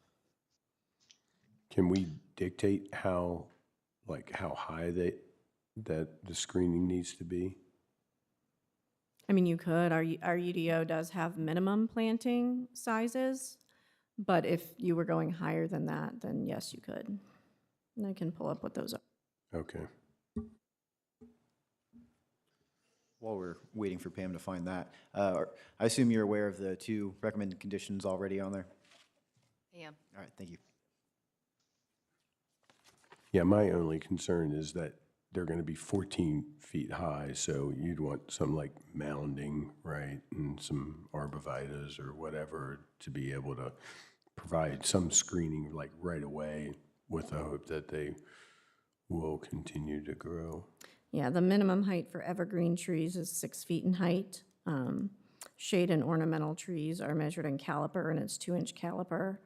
Can we dictate how high that the screening needs to be? I mean, you could, our UDO does have minimum planting sizes, but if you were going higher than that, then yes, you could. And I can pull up what those are. Okay. While we're waiting for Pam to find that, I assume you're aware of the 2 recommended conditions already on there? I am. All right, thank you. Yeah, my only concern is that they're going to be 14 feet high, so you'd want some like mounding, right, and some arborvitaes or whatever to be able to provide some screening like right away with the hope that they will continue to grow. Yeah, the minimum height for evergreen trees is 6 feet in height. Shade and ornamental trees are measured in caliper, and it's 2-inch caliper,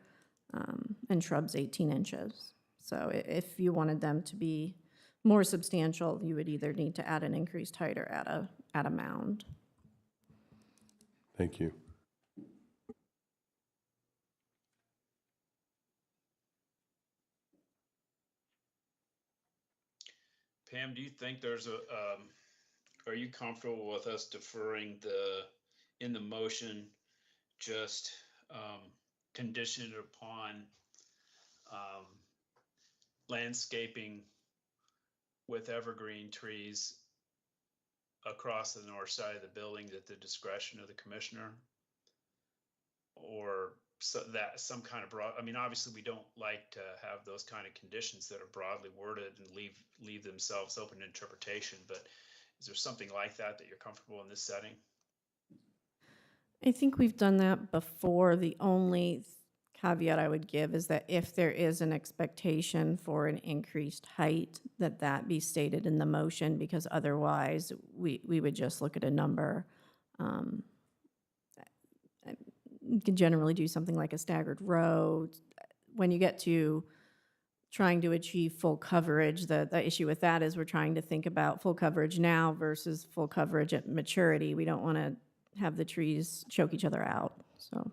and shrubs 18 inches. So if you wanted them to be more substantial, you would either need to add an increased height or add a mound. Thank you. Pam, do you think there's are you comfortable with us deferring in the motion, just conditioned upon landscaping with evergreen trees across the north side of the building at the discretion of the commissioner? Or some kind of broad, I mean, obviously we don't like to have those kind of conditions that are broadly worded and leave themselves open to interpretation, but is there something like that you're comfortable in this setting? I think we've done that before. The only caveat I would give is that if there is an expectation for an increased height, that be stated in the motion, because otherwise we would just look at a number. You can generally do something like a staggered row. When you get to trying to achieve full coverage, the issue with that is we're trying to think about full coverage now versus full coverage at maturity. We don't want to have the trees choke each other out, so.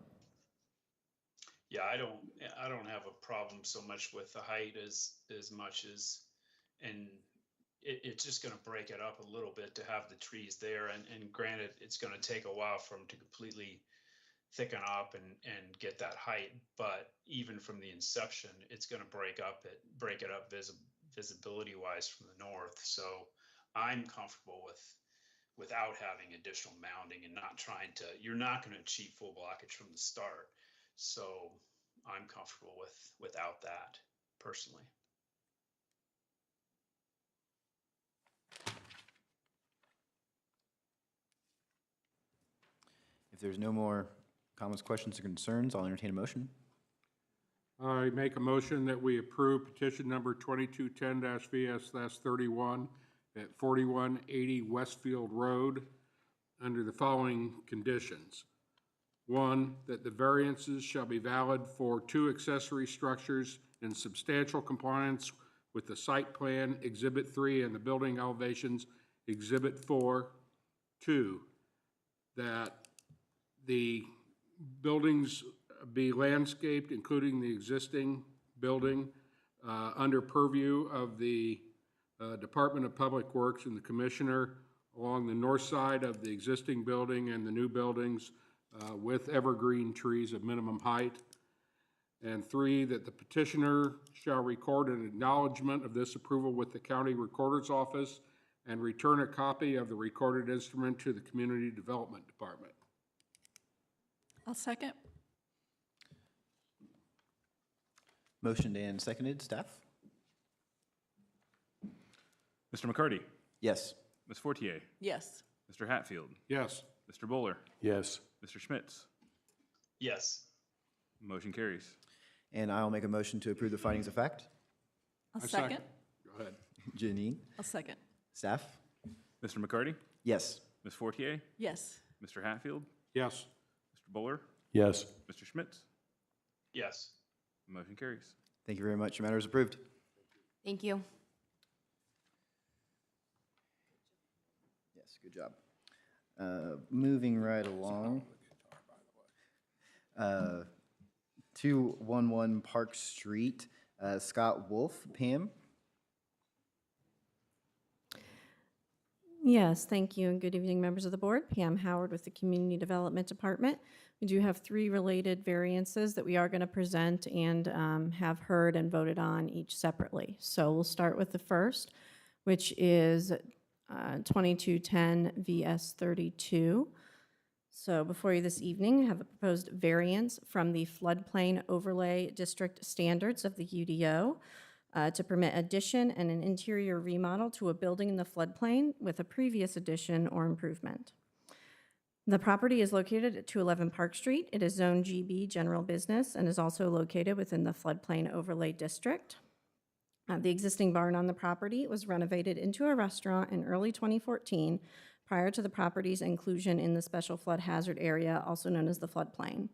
Yeah, I don't have a problem so much with the height as much as, and it's just going to break it up a little bit to have the trees there. And granted, it's going to take a while for them to completely thicken up and get that height. But even from the inception, it's going to break it up visibility wise from the north. So I'm comfortable without having additional mounding and not trying to, you're not going to achieve full blockage from the start. So I'm comfortable without that personally. If there's no more comments, questions, or concerns, I'll entertain a motion. I make a motion that we approve petition number 2210-VS-31 at 4180 Westfield Road under the following conditions. One, that the variances shall be valid for 2 accessory structures in substantial compliance with the site plan Exhibit 3 and the building elevations Exhibit 4. 2, that the buildings be landscaped, including the existing building, under purview of the Department of Public Works and the Commissioner along the north side of the existing building and the new buildings with evergreen trees of minimum height. And 3, that the petitioner shall record an acknowledgement of this approval with the County Recorder's Office and return a copy of the recorded instrument to the Community Development Department. I'll second. Motioned and seconded. Staff? Mr. McCarty? Yes. Ms. Fortier? Yes. Mr. Hatfield? Yes. Mr. Bowler? Yes. Mr. Schmitz? Yes. Motion carries. And I'll make a motion to approve the findings of fact. I'll I second. Go ahead. Janine? I'll second. Staff? Mr. McCarty? Yes. Ms. Fortier? Yes. Mr. Hatfield? Yes. Mr. Bowler? Yes. Mr. Schmitz? Yes. Motion carries. Thank you very much. Your matter is approved. Thank you. Yes, good job. Moving right along. 211 Park Street, Scott Wolf. Pam? Yes, thank you, and good evening, members of the board. Pam Howard with the Community Development Department. We do have 3 related variances that we are going to present and have heard and voted on each separately. So we'll start with the first, which is 2210 VS 32. So before you this evening, I have a proposed variance from the floodplain overlay district standards of the UDO to permit addition and an interior remodel to a building in the floodplain with a previous addition or improvement. The property is located at 211 Park Street. It is Zone GB General Business and is also located within the floodplain overlay district. The existing barn on the property was renovated into a restaurant in early 2014 prior to the property's inclusion in the special flood hazard area, also known as the floodplain.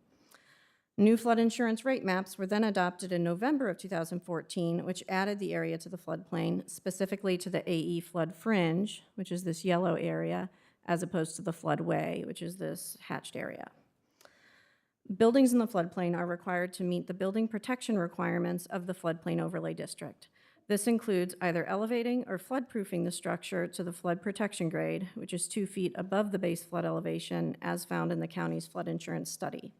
New flood insurance rate maps were then adopted in November of 2014, which added the area to the floodplain, specifically to the AE flood fringe, which is this yellow area, as opposed to the floodway, which is this hatched area. Buildings in the floodplain are required to meet the building protection requirements of the floodplain overlay district. This includes either elevating or floodproofing the structure to the flood protection grade, which is 2 feet above the base flood elevation, as found in the county's flood insurance study.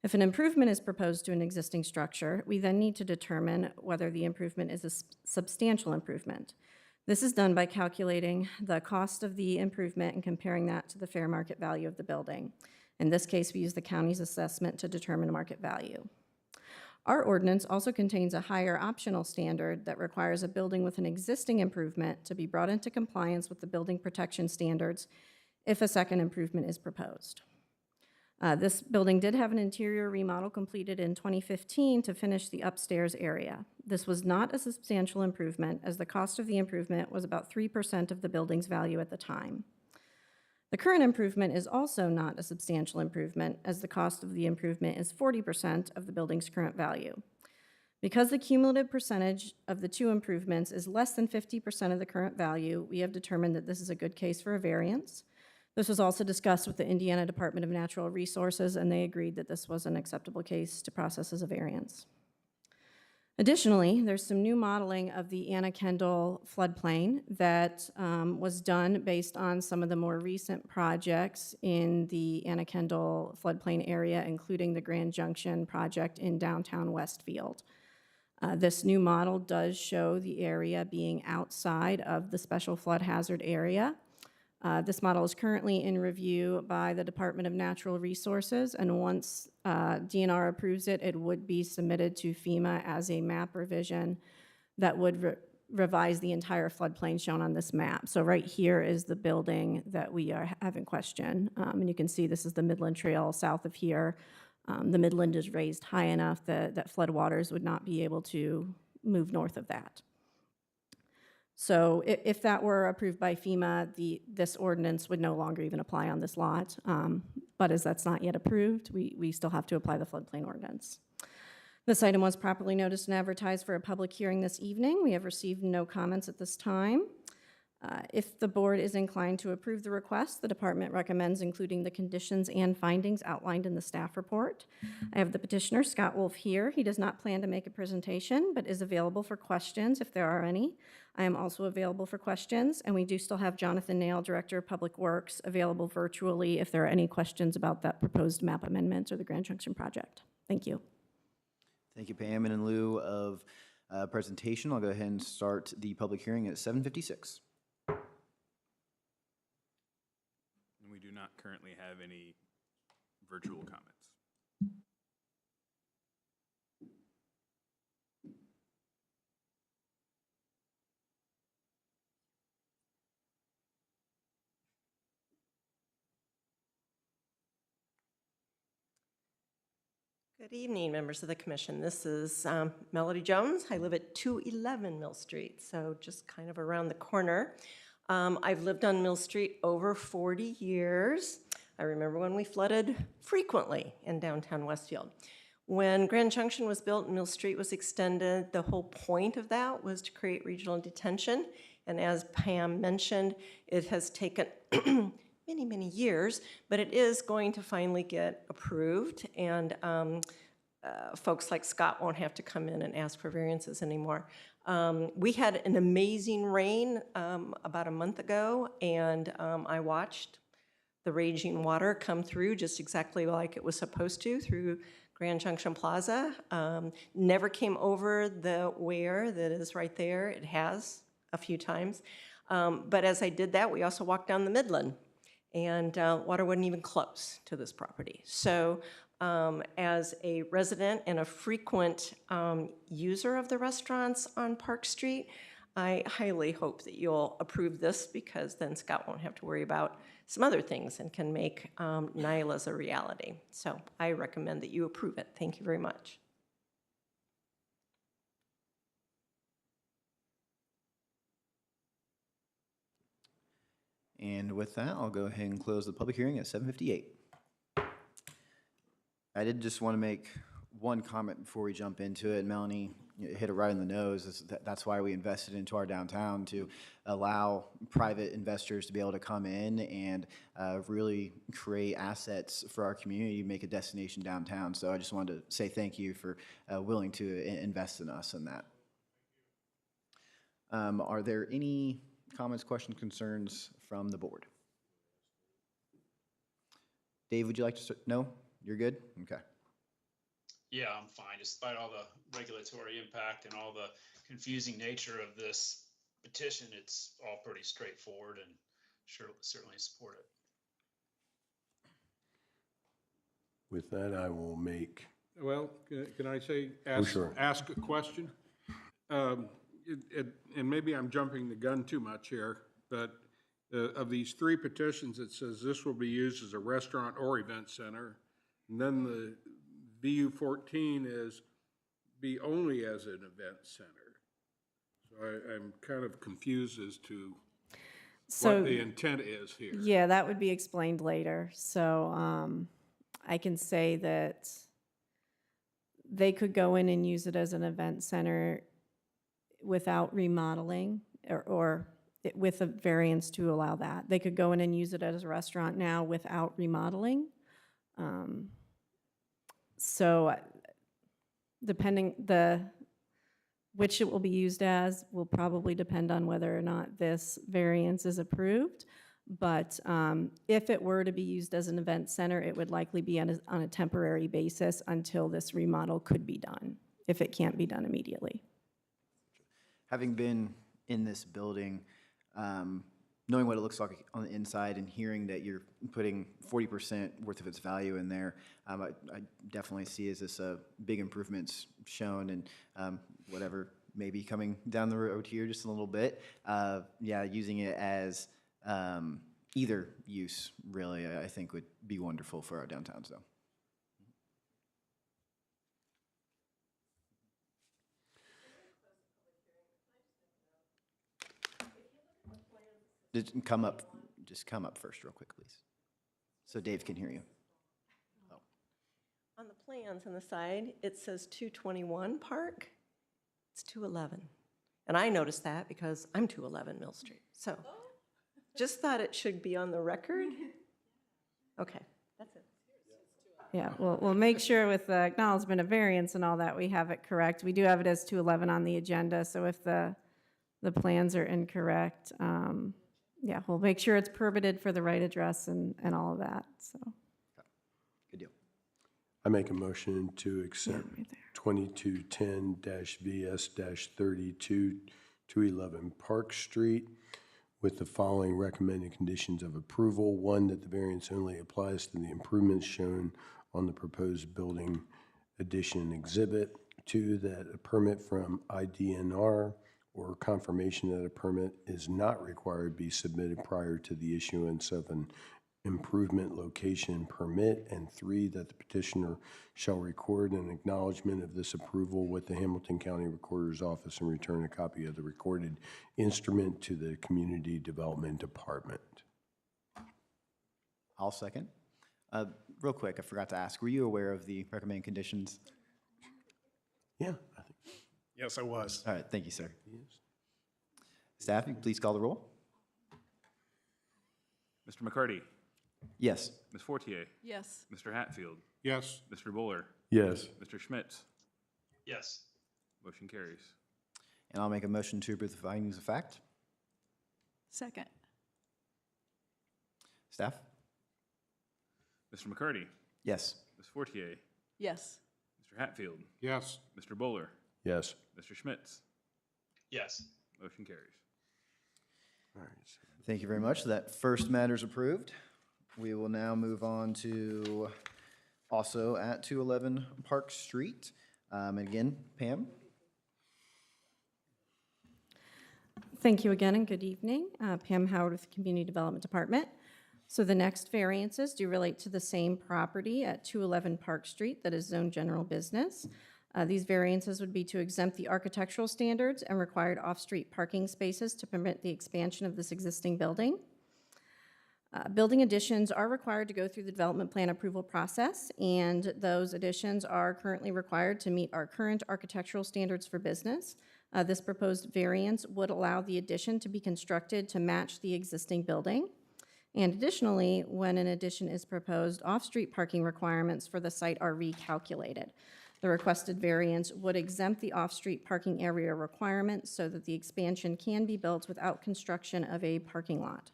If an improvement is proposed to an existing structure, we then need to determine whether the improvement is a substantial improvement. This is done by calculating the cost of the improvement and comparing that to the fair market value of the building. In this case, we use the county's assessment to determine market value. Our ordinance also contains a higher optional standard that requires a building with an existing improvement to be brought into compliance with the building protection standards if a second improvement is proposed. This building did have an interior remodel completed in 2015 to finish the upstairs area. This was not a substantial improvement, as the cost of the improvement was about 3% of the building's value at the time. The current improvement is also not a substantial improvement, as the cost of the improvement is 40% of the building's current value. Because the cumulative percentage of the 2 improvements is less than 50% of the current value, we have determined that this is a good case for a variance. This was also discussed with the Indiana Department of Natural Resources, and they agreed that this was an acceptable case to process as a variance. Additionally, there's some new modeling of the Anna Kendall floodplain that was done based on some of the more recent projects in the Anna Kendall floodplain area, including the Grand Junction project in downtown Westfield. This new model does show the area being outside of the special flood hazard area. This model is currently in review by the Department of Natural Resources, and once DNR approves it, it would be submitted to FEMA as a map revision that would revise the entire floodplain shown on this map. So right here is the building that we have in question. And you can see this is the Midland Trail south of here. The Midland is raised high enough that floodwaters would not be able to move north of that. So if that were approved by FEMA, this ordinance would no longer even apply on this lot. But as that's not yet approved, we still have to apply the floodplain ordinance. This item was properly noticed and advertised for a public hearing this evening. We have received no comments at this time. If the board is inclined to approve the request, the department recommends including the conditions and findings outlined in the staff report. I have the petitioner, Scott Wolf, here. He does not plan to make a presentation, but is available for questions if there are any. I am also available for questions, and we do still have Jonathan Nail, Director of Public Works, available virtually if there are any questions about that proposed map amendments or the Grand Junction project. Thank you. Thank you, Pam. And in lieu of presentation, I'll go ahead and start the public hearing at 7:56. And we do not currently have any virtual comments. Good evening, members of the commission. This is Melody Jones. I live at 211 Mill Street, so just kind of around the corner. I've lived on Mill Street over 40 years. I remember when we flooded frequently in downtown Westfield. When Grand Junction was built and Mill Street was extended, the whole point of that was to create regional detention. And as Pam mentioned, it has taken many, many years, but it is going to finally get approved, and folks like Scott won't have to come in and ask for variances anymore. We had an amazing rain about a month ago, and I watched the raging water come through just exactly like it was supposed to through Grand Junction Plaza. Never came over the weir that is right there. It has a few times. But as I did that, we also walked down the Midland, and water wasn't even close to this property. So as a resident and a frequent user of the restaurants on Park Street, I highly hope that you'll approve this, because then Scott won't have to worry about some other things and can make Nyla's a reality. So I recommend that you approve it. Thank you very much. And with that, I'll go ahead and close the public hearing at 7:58. I did just want to make one comment before we jump into it. Melanie hit it right in the nose. That's why we invested into our downtown, to allow private investors to be able to come in and really create assets for our community, make a destination downtown. So I just wanted to say thank you for willing to invest in us in that. Are there any comments, questions, concerns from the board? Dave, would you like to start? No? You're good? Okay. Yeah, I'm fine, despite all the regulatory impact and all the confusing nature of this petition. It's all pretty straightforward, and certainly support it. With that, I will make. Well, can I say, sure. ask a question? And maybe I'm jumping the gun too much here, but of these three petitions, it says this will be used as a restaurant or event center. And then the VU 14 is be only as an event center. So I'm kind of confused as to what the intent is here. Yeah, that would be explained later. So I can say that they could go in and use it as an event center without remodeling, or with a variance to allow that. They could go in and use it as a restaurant now without remodeling. So depending which it will be used as will probably depend on whether or not this variance is approved. But if it were to be used as an event center, it would likely be on a temporary basis until this remodel could be done, if it can't be done immediately. Having been in this building, knowing what it looks like on the inside and hearing that you're putting 40% worth of its value in there, I definitely see as this big improvements shown and whatever may be coming down the road here just a little bit. Yeah, using it as either use really, I think would be wonderful for our downtowns though. Just come up first real quick, please, so Dave can hear you. Oh. On the plans on the side, it says 221 Park. It's 211. And I noticed that because I'm 211 Mill Street. So just thought it should be on the record. Okay, that's it. Yeah, we'll make sure with the acknowledgement of variance and all that, we have it correct. We do have it as 211 on the agenda, so if the plans are incorrect, yeah, we'll make sure it's permitted for the right address and all of that, so. Good deal. I make a motion to accept 2210-VS-32 211 Park Street with the following recommended conditions of approval. 1, that the variance only applies to the improvements shown on the proposed building addition exhibit. 2, that a permit from IDNR or confirmation that a permit is not required be submitted prior to the issuance of an improvement location permit. And 3, that the petitioner shall record an acknowledgement of this approval with the Hamilton County Recorder's Office and return a copy of the recorded instrument to the Community Development Department. I'll second. Real quick, I forgot to ask, were you aware of the recommended conditions? Yeah. Yes, I was. All right, thank you, sir. Staff, you please call the roll. Mr. McCarty? Yes. Ms. Fortier? Yes. Mr. Hatfield? Yes. Mr. Buller? Yes. Mr. Schmitz? Yes. Motion carries. And I'll make a motion to approve the findings of fact. Second. Staff? Mr. McCarty? Yes. Ms. Fortier? Yes. Mr. Hatfield? Yes. Mr. Buller? Yes. Mr. Schmitz? Yes. Motion carries. All right. Thank you very much. That first matter is approved. We will now move on to also at 211 Park Street. And again, Pam? Thank you again and good evening. Pam Howard with the Community Development Department. So the next variances do relate to the same property at 211 Park Street that is zoned general business. These variances would be to exempt the architectural standards and required off-street parking spaces to permit the expansion of this existing building. Building additions are required to go through the development plan approval process, and those additions are currently required to meet our current architectural standards for business. This proposed variance would allow the addition to be constructed to match the existing building. And additionally, when an addition is proposed, off-street parking requirements for the site are recalculated. The requested variance would exempt the off-street parking area requirement so that the expansion can be built without construction of a parking lot.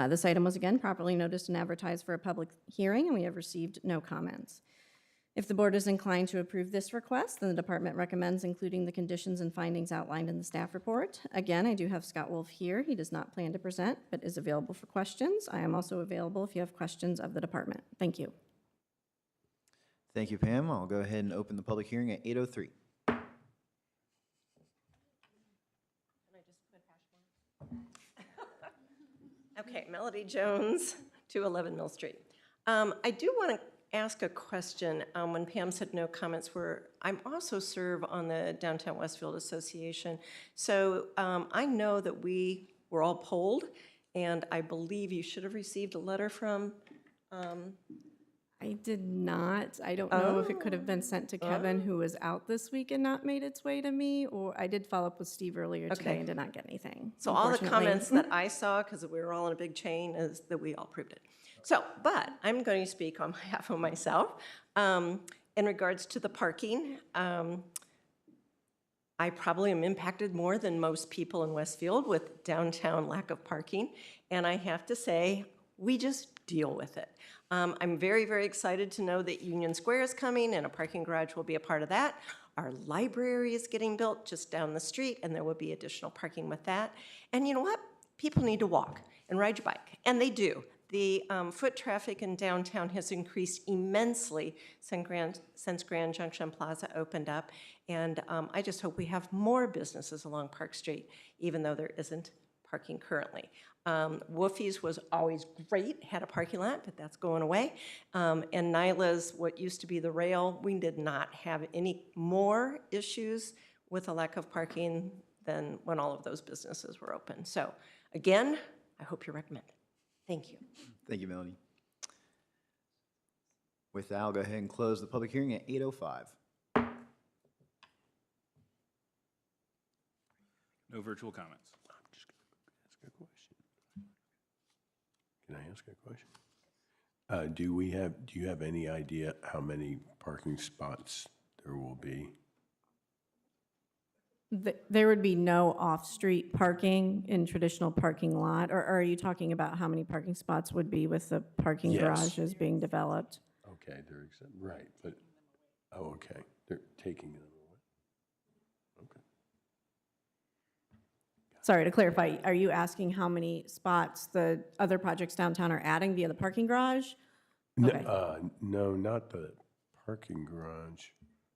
This item was again properly noticed and advertised for a public hearing, and we have received no comments. If the board is inclined to approve this request, then the department recommends including the conditions and findings outlined in the staff report. Again, I do have Scott Wolf here. He does not plan to present, but is available for questions. I am also available if you have questions of the department. Thank you. Thank you, Pam. I'll go ahead and open the public hearing at 8:03. Okay, Melody Jones, 211 Mill Street. I do want to ask a question. When Pam said no comments, I'm also serve on the Downtown Westfield Association. So I know that we were all polled, and I believe you should have received a letter from. I did not. I don't know if it could have been sent to Kevin, who was out this week and not made its way to me, or I did follow up with Steve earlier today and did not get anything. So all the comments that I saw, because we were all in a big chain, is that we all approved it. So, but I'm going to speak on behalf of myself. In regards to the parking, I probably am impacted more than most people in Westfield with downtown lack of parking. And I have to say, we just deal with it. I'm very, very excited to know that Union Square is coming and a parking garage will be a part of that. Our library is getting built just down the street and there will be additional parking with that. And you know what? people need to walk and ride your bike, and they do. The foot traffic in downtown has increased immensely since Grand Junction Plaza opened up, and I just hope we have more businesses along Park Street, even though there isn't parking currently. Woofie's was always great, had a parking lot, but that's going away. And Nyla's, what used to be the rail, we did not have any more issues with a lack of parking than when all of those businesses were open. So again, I hope you recommend it. Thank you. Thank you, Melanie. With that, I'll go ahead and close the public hearing at 8:05. No virtual comments. Ask a question. Can I ask a question? Do you have any idea how many parking spots there will be? There would be no off-street parking in traditional parking lot, or are you talking about how many parking spots would be with the parking Yes. garages being developed? Okay, right, but, oh, okay, they're taking them away. Okay. Sorry, to clarify, are you asking how many spots the other projects downtown are adding via the parking garage? Okay. No, not the parking garage.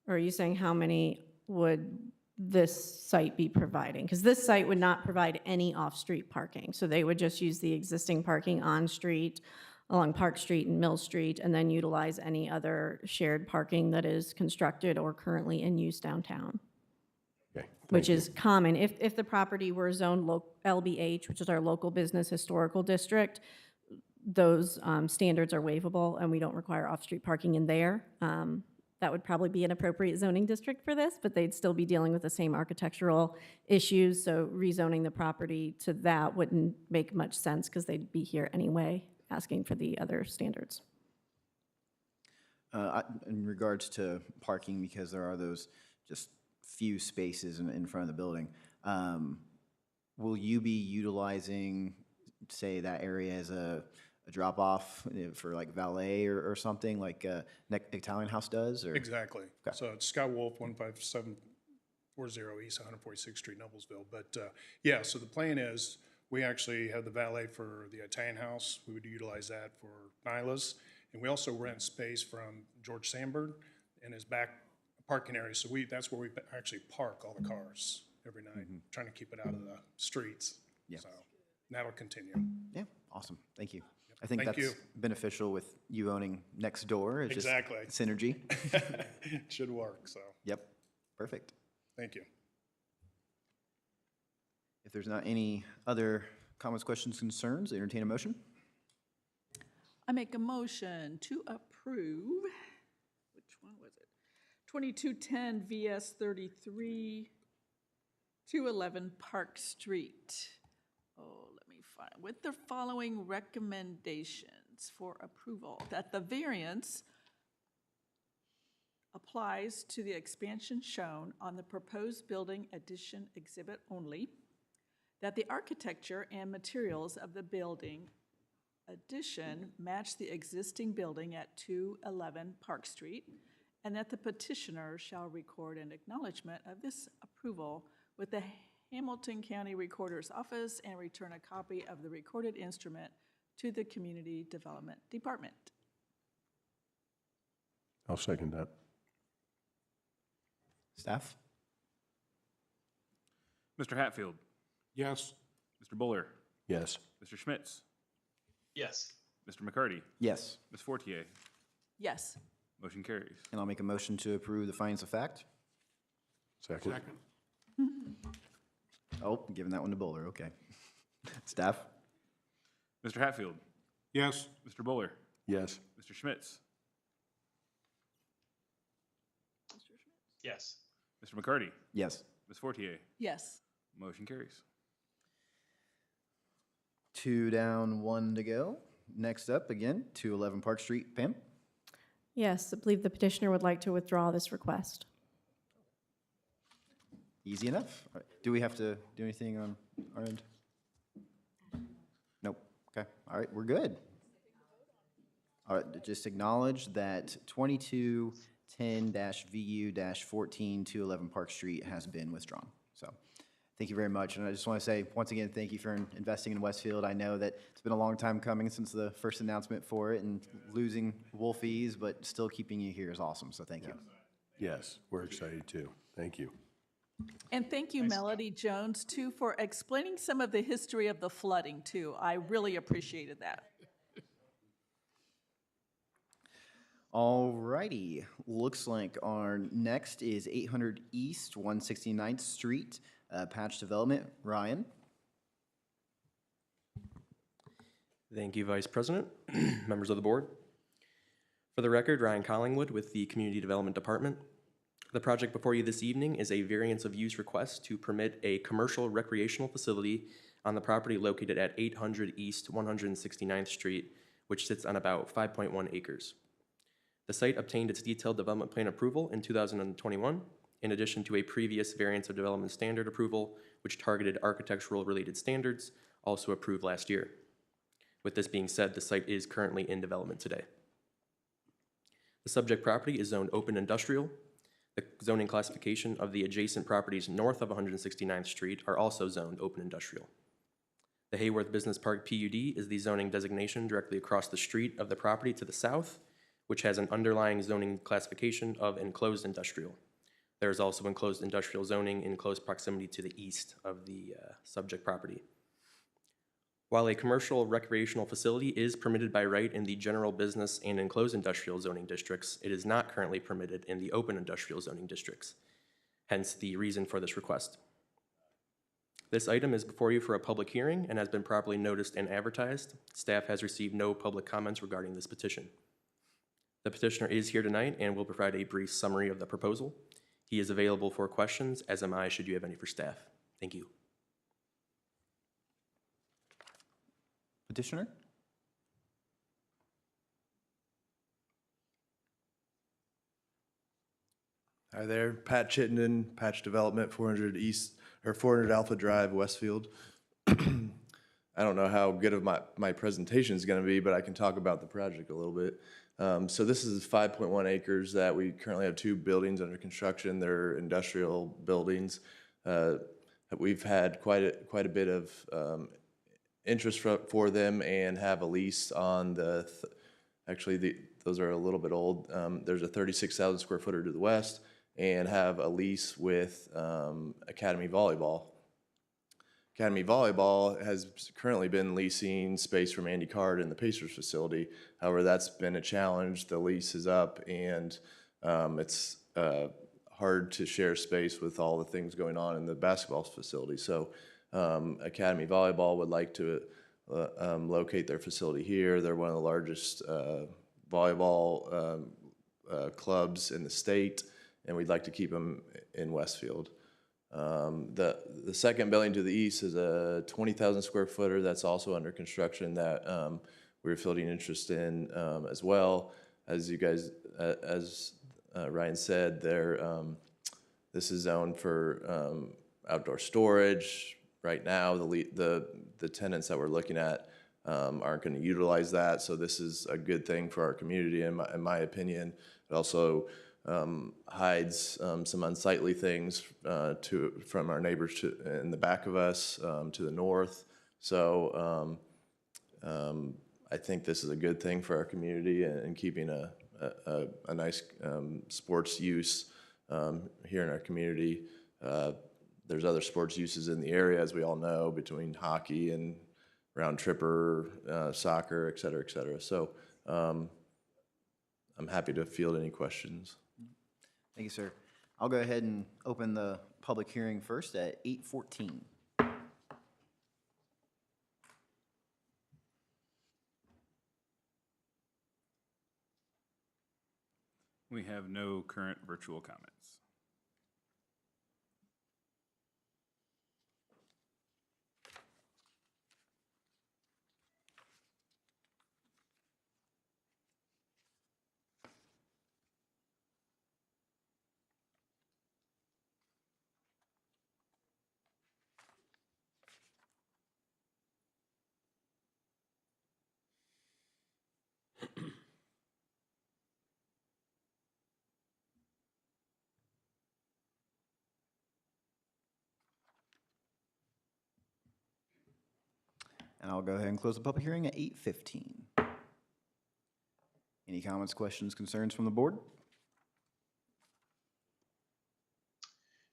Or are you saying how many would this site be providing? Because this site would not provide any off-street parking. So they would just use the existing parking on-street, along Park Street and Mill Street, and then utilize any other shared parking that is constructed or currently in use downtown. Okay. Which is common. If the property were zoned LBH, which is our local business historical district, those standards are waivable, and we don't require off-street parking in there. That would probably be an appropriate zoning district for this, but they'd still be dealing with the same architectural issues, so rezoning the property to that wouldn't make much sense because they'd be here anyway, asking for the other standards. In regards to parking, because there are those just few spaces in front of the building, will you be utilizing, say, that area as a drop-off for like valet or something like Italian House does? Or? Exactly. Okay. So it's Scott Wolf, 15740 East 146th Street, Noblesville. But yeah, so the plan is we actually have the valet for the Italian House. We would utilize that for Nyla's. And we also rent space from George Sandberg in his back parking area. So that's where we actually park all the cars every night, trying to keep it out of the streets. Yeah. So that'll continue. Yeah, awesome. Thank you. I think Thank that's you. beneficial with you owning next door. It's Exactly. Just synergy. It should work, so Yep, perfect. thank you. If there's not any other comments, questions, concerns, entertain a motion. I make a motion to approve, which one was it? 2210 VS 33, 211 Park Street. Oh, let me find, with the following recommendations for approval, that the variance applies to the expansion shown on the proposed building addition exhibit only, that the architecture and materials of the building addition match the existing building at 211 Park Street, and that the petitioner shall record an acknowledgement of this approval with the Hamilton County Recorder's Office and return a copy of the recorded instrument to the Community Development Department. I'll second that. Staff? Mr. Hatfield, Yes. Mr. Buller, Yes. Mr. Schmitz, Yes. Mr. McCarty, Yes. Ms. Fortier. Yes. Motion carries. And I'll make a motion to approve the findings of fact. Second. Oh, giving that one to Bowler, okay. Staff? Mr. Hatfield, Yes. Mr. Buller, Yes. Mr. Schmitz, Yes. Mr. McCarty, Yes. Ms. Fortier. Yes. Motion carries. 2 down, 1 to go. Next up, again, 211 Park Street. Pam? Yes, I believe the petitioner would like to withdraw this request. Easy enough. All right. Do we have to do anything on our end? Nope. Okay. All right, we're good. All right, just acknowledge that 2210-VU-14 211 Park Street has been withdrawn. So Thank you very much. And I just want to say, once again, thank you for investing in Westfield. I know that it's been a long time coming since the first announcement for it, and losing Wolfies, but still keeping you here is awesome. So thank you. Yes, we're excited too. Thank you. And thank you, Melody Jones, too, for explaining some of the history of the flooding, too. I really appreciated that. All righty. Looks like our next is 800 East 169th Street, patch development. Ryan? Thank you, Vice President, members of the board. For the record, Ryan Collingwood with the Community Development Department. The project before you this evening is a variance of use request to permit a commercial recreational facility on the property located at 800 East 169th Street, which sits on about 5.1 acres. The site obtained its detailed development plan approval in 2021, in addition to a previous variance of development standard approval, which targeted architectural-related standards, also approved last year. With this being said, the site is currently in development today. The subject property is zoned open industrial. The zoning classification of the adjacent properties north of 169th Street are also zoned open industrial. The Hayworth Business Park PUD is the zoning designation directly across the street of the property to the south, which has an underlying zoning classification of enclosed industrial. There is also enclosed industrial zoning in close proximity to the east of the subject property. While a commercial recreational facility is permitted by right in the general business and enclosed industrial zoning districts, it is not currently permitted in the open industrial zoning districts, hence the reason for this request. This item is before you for a public hearing and has been properly noticed and advertised. Staff has received no public comments regarding this petition. The petitioner is here tonight and will provide a brief summary of the proposal. He is available for questions, as am I, should you have any for staff. Thank you. Petitioner? Hi there, Pat Chittenden, Patch Development, 400 East, or 400 Alpha Drive, Westfield. I don't know how good of my presentation is going to be, but I can talk about the project a little bit. So this is 5.1 acres that we currently have 2 buildings under construction. They're industrial buildings. We've had quite a bit of interest for them and have a lease on the, those are a little bit old. There's a 36,000 square footer to the west and have a lease with Academy Volleyball. Academy Volleyball has currently been leasing space from Andy Card in the Pacers facility. However, that's been a challenge. The lease is up and it's hard to share space with all the things going on in the basketball facility. So Academy Volleyball would like to locate their facility here. They're one of the largest volleyball clubs in the state, and we'd like to keep them in Westfield. The second building to the east is a 20,000 square footer that's also under construction that we're fielding interest in as well. As you guys, as Ryan said, this is zoned for outdoor storage. Right now, the tenants that we're looking at aren't going to utilize that, so this is a good thing for our community, in my opinion. It also hides some unsightly things from our neighbors in the back of us to the north. So I think this is a good thing for our community and keeping a nice sports use here in our community. There's other sports uses in the area, as we all know, between hockey and round tripper, soccer, et cetera, et cetera. So I'm happy to field any questions. Thank you, sir. I'll go ahead and open the public hearing first at 8:14. We have no current virtual comments. And I'll go ahead and close the public hearing at 8:15. Any comments, questions, concerns from the board?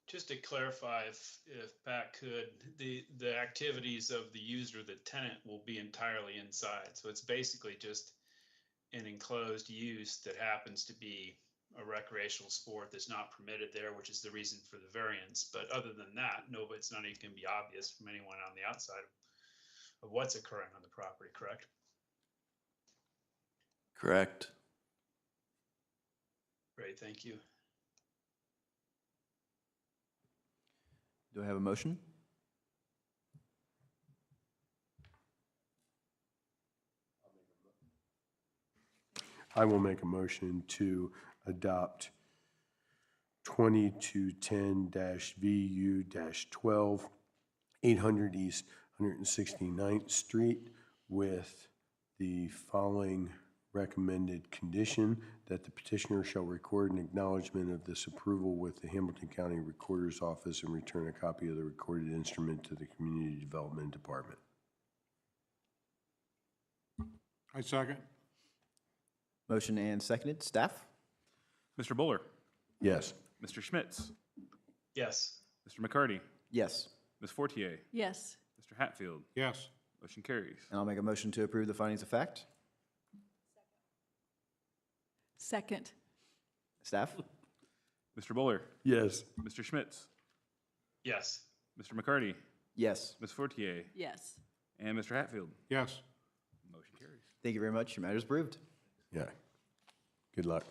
Just to clarify, if Pat could, the activities of the user, the tenant, will be entirely inside. So it's basically just an enclosed use that happens to be a recreational sport that's not permitted there, which is the reason for the variance. But other than that, no, it's not even going to be obvious from anyone on the outside of what's occurring on the property, correct? Correct. Great, thank you. Do I have a motion? I will make a motion to adopt 2210-VU-12, 800 East 169th Street with the following recommended condition: that the petitioner shall record an acknowledgement of this approval with the Hamilton County Recorder's Office and return a copy of the recorded instrument to the Community Development Department. I second. Motion and seconded. Staff? Mr. Bowler? Yes. Mr. Schmitz? Yes. Mr. McCarty? Yes. Ms. Fortier? Yes. Mr. Hatfield? Yes. Motion carries. And I'll make a motion to approve the findings of fact. Second. Staff? Mr. Bowler? Yes. Mr. Schmitz? Yes. Mr. McCarty? Yes. Ms. Fortier? Yes. And Mr. Hatfield? Yes. Motion carries. Thank you very much. Your matter is approved. Yeah. Good luck.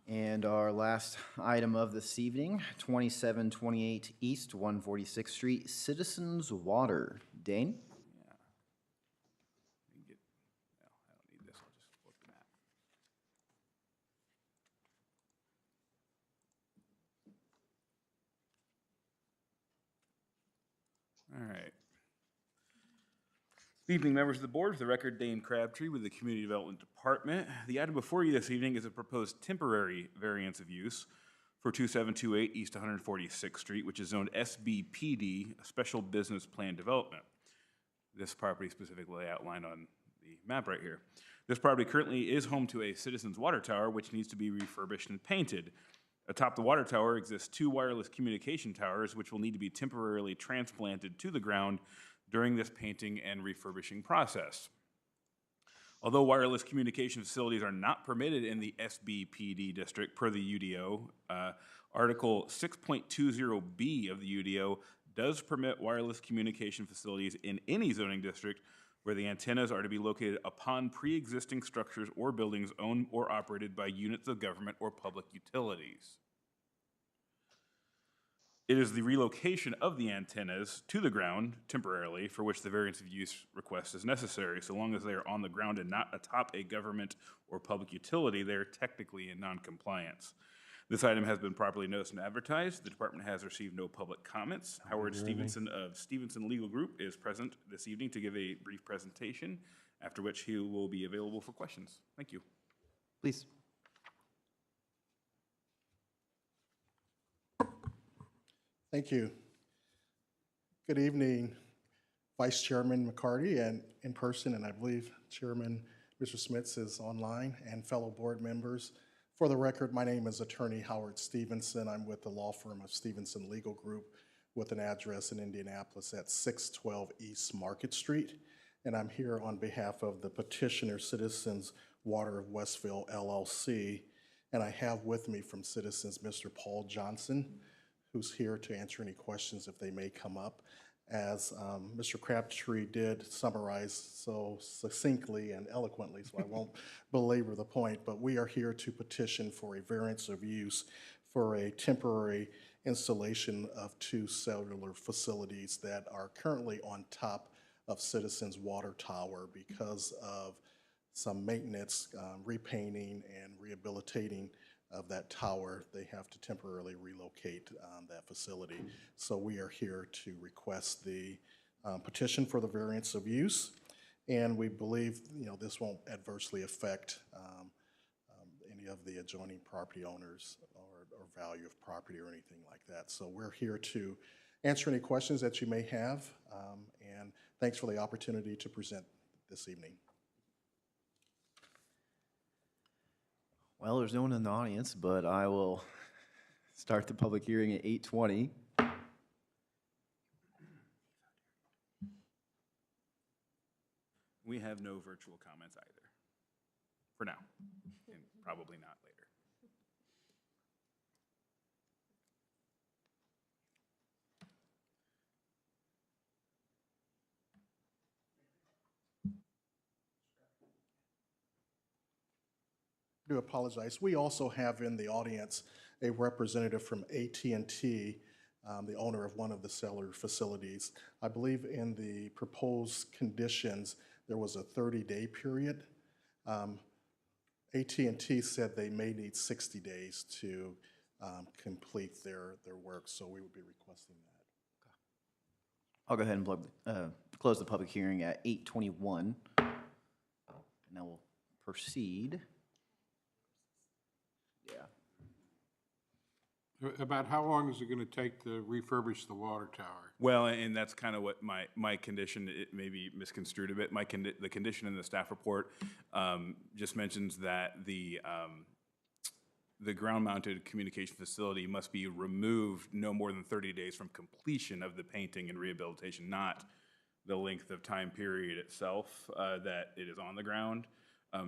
And our last item of this evening, 2728 East 146th Street, Citizens Water. Dane? Yeah. Let me get, no, I don't need this. I'll just look at the map. All right. Good evening, members of the board. For the record, Dane Crabtree with the Community Development Department. The item before you this evening is a proposed temporary variance of use for 2728 East 146th Street, which is zoned SBPD, a Special Business Plan Development. This property specifically outlined on the map right here. This property currently is home to a Citizens Water Tower, which needs to be refurbished and painted. Atop the water tower exists 2 wireless communication towers, which will need to be temporarily transplanted to the ground during this painting and refurbishing process. Although wireless communication facilities are not permitted in the SBPD district per the UDO, Article 6.20B of the UDO does permit wireless communication facilities in any zoning district where the antennas are to be located upon pre-existing structures or buildings owned or operated by units of government or public utilities. It is the relocation of the antennas to the ground temporarily for which the variance of use request is necessary. So long as they are on the ground and not atop a government or public utility, they are technically in non-compliance. This item has been properly noticed and advertised. The department has received no public comments. Howard Stevenson of Stevenson Legal Group is present this evening to give a brief presentation, after which he will be available for questions. Thank you. Please. Thank you. Good evening, Vice Chairman McCarty, and in person, and I believe Chairman Mr. Smits is online, and fellow board members. For the record, my name is Attorney Howard Stevenson. I'm with the law firm of Stevenson Legal Group with an address in Indianapolis at 612 East Market Street. And I'm here on behalf of the petitioner Citizens Water of Westfield LLC. And I have with me from Citizens Mr. Paul Johnson, who's here to answer any questions if they may come up. As Mr. Crabtree did summarize so succinctly and eloquently, so I won't belabor the point, but we are here to petition for a variance of use for a temporary installation of 2 cellular facilities that are currently on top of Citizens Water Tower because of some maintenance, repainting, and rehabilitating of that tower. They have to temporarily relocate that facility. So we are here to request the petition for the variance of use, and we believe this won't adversely affect any of the adjoining property owners or value of property or anything like that. So we're here to answer any questions that you may have. And thanks for the opportunity to present this evening. Well, there's no one in the audience, but I will start the public hearing at 8:20. We have no virtual comments either, for now, and probably not later. I do apologize. We also have in the audience a representative from AT&T, the owner of one of the cellular facilities. I believe in the proposed conditions, there was a 30-day period. AT&T said they may need 60 days to complete their work, so we would be requesting that. I'll go ahead and close the public hearing at 8:21. And now we'll proceed. Yeah. About how long is it going to take to refurbish the water tower? Well, and that's kind of what my condition, it may be misconstrued a bit. The condition in the staff report just mentions that the ground-mounted communication facility must be removed no more than 30 days from completion of the painting and rehabilitation, not the length of time period itself that it is on the ground.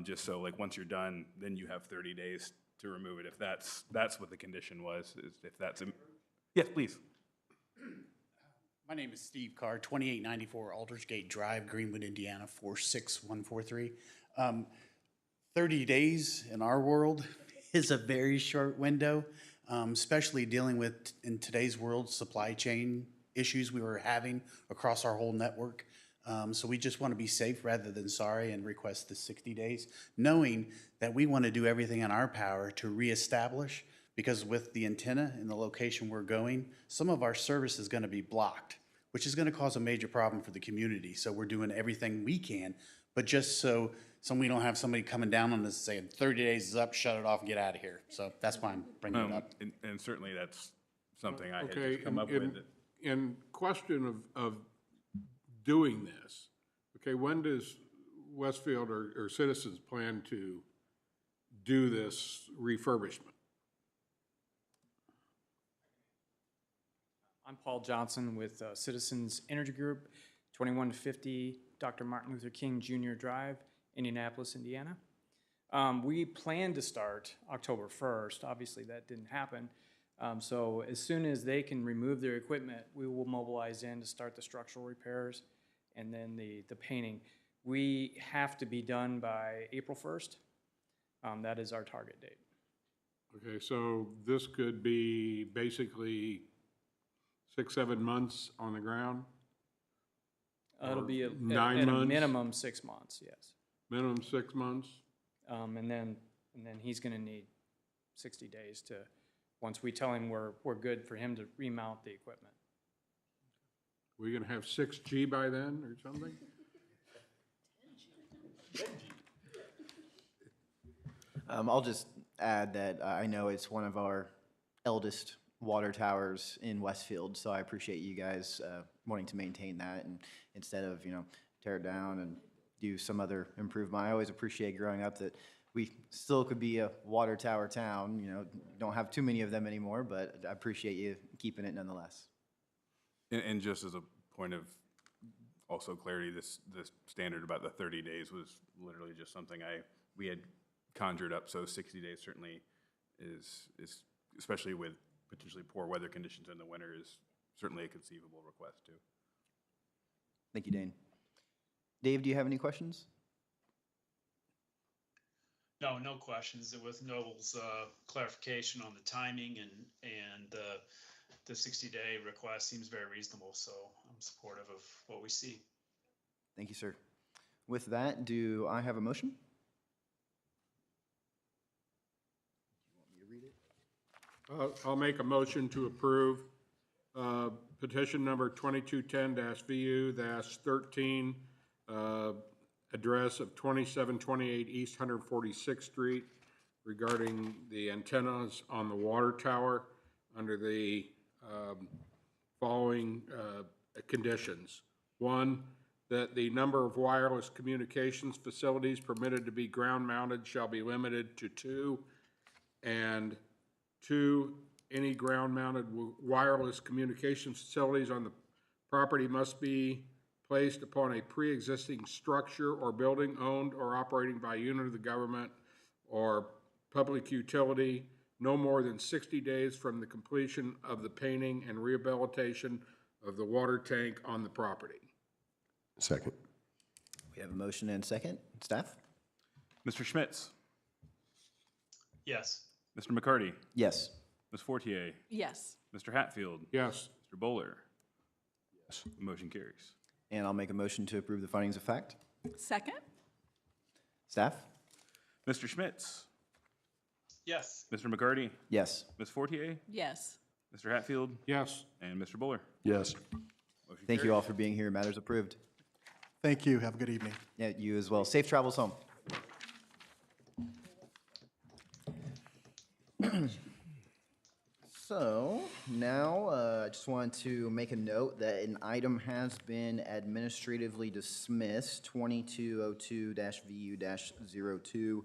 Just so, like, once you're done, then you have 30 days to remove it. If that's what the condition was, if that's yes, please. My name is Steve Carr, 2894 Aldersgate Drive, Greenwood, Indiana, 46143. 30 days in our world is a very short window, especially dealing with, in today's world, supply chain issues we were having across our whole network. So we just want to be safe rather than sorry and request the 60 days, knowing that we want to do everything in our power to reestablish, because with the antenna and the location we're going, some of our service is going to be blocked, which is going to cause a major problem for the community. So we're doing everything we can, but just so we don't have somebody coming down on us saying 30 days is up, shut it off, get out of here. So that's why I'm bringing it up. And certainly that's something I had Okay, just come up with. in question of doing this, okay, when does Westfield or Citizens plan to do this refurbishment? I'm Paul Johnson with Citizens Energy Group, 2150 Dr. Martin Luther King Jr. Drive, Indianapolis, Indiana. We plan to start October 1st. Obviously, that didn't happen. So as soon as they can remove their equipment, we will mobilize in to start the structural repairs and then the painting. We have to be done by April 1st. That is our target date. Okay, so this could be basically 6-7 months on the ground? It'll be at 9 months? a minimum 6 months, yes. Minimum 6 months? And then he's gonna need 60 days to, once we tell him we're good for him to remount the equipment. We gonna have 6G by then or something? I'll just add that I know it's one of our eldest water towers in Westfield, so I appreciate you guys wanting to maintain that, and instead of, tear it down and do some other improvement. I always appreciate growing up that we still could be a water tower town. Don't have too many of them anymore, but I appreciate you keeping it nonetheless. And just as a point of also clarity, this standard about the 30 days was literally just something we had conjured up. So 60 days certainly is especially with potentially poor weather conditions in the winter, is certainly a conceivable request too. Thank you, Dane. Dave, do you have any questions? No questions. With Noble's clarification on the timing and the 60-day request seems very reasonable, so I'm supportive of what we see. Thank you, sir. With that, do I have a motion? I'll make a motion to approve petition number 2210-VU-13, address of 2728 East 146th Street, regarding the antennas on the water tower under the following conditions. One, that the number of wireless communications facilities permitted to be ground-mounted shall be limited to 2, and 2, any ground-mounted wireless communication facilities on the property must be placed upon a pre-existing structure or building owned or operating by a unit of the government or public utility no more than 60 days from the completion of the painting and rehabilitation of the water tank on the property. Second. We have a motion and second. Staff? Mr. Schmitz? Yes. Mr. McCarty? Yes. Ms. Fortier? Yes. Mr. Hatfield? Yes. Mr. Bowler? Yes. Motion carries. And I'll make a motion to approve the findings of fact. Second? Staff? Mr. Schmitz? Yes. Mr. McCarty? Yes. Ms. Fortier? Yes. Mr. Hatfield? Yes. And Mr. Bowler? Yes. Motion Thank you carries. all for being here. Matters approved. Thank you. Have a good evening. Yeah, you as well. Safe travels home. So now I just want to make a note that an item has been administratively dismissed, 2202-VU-02,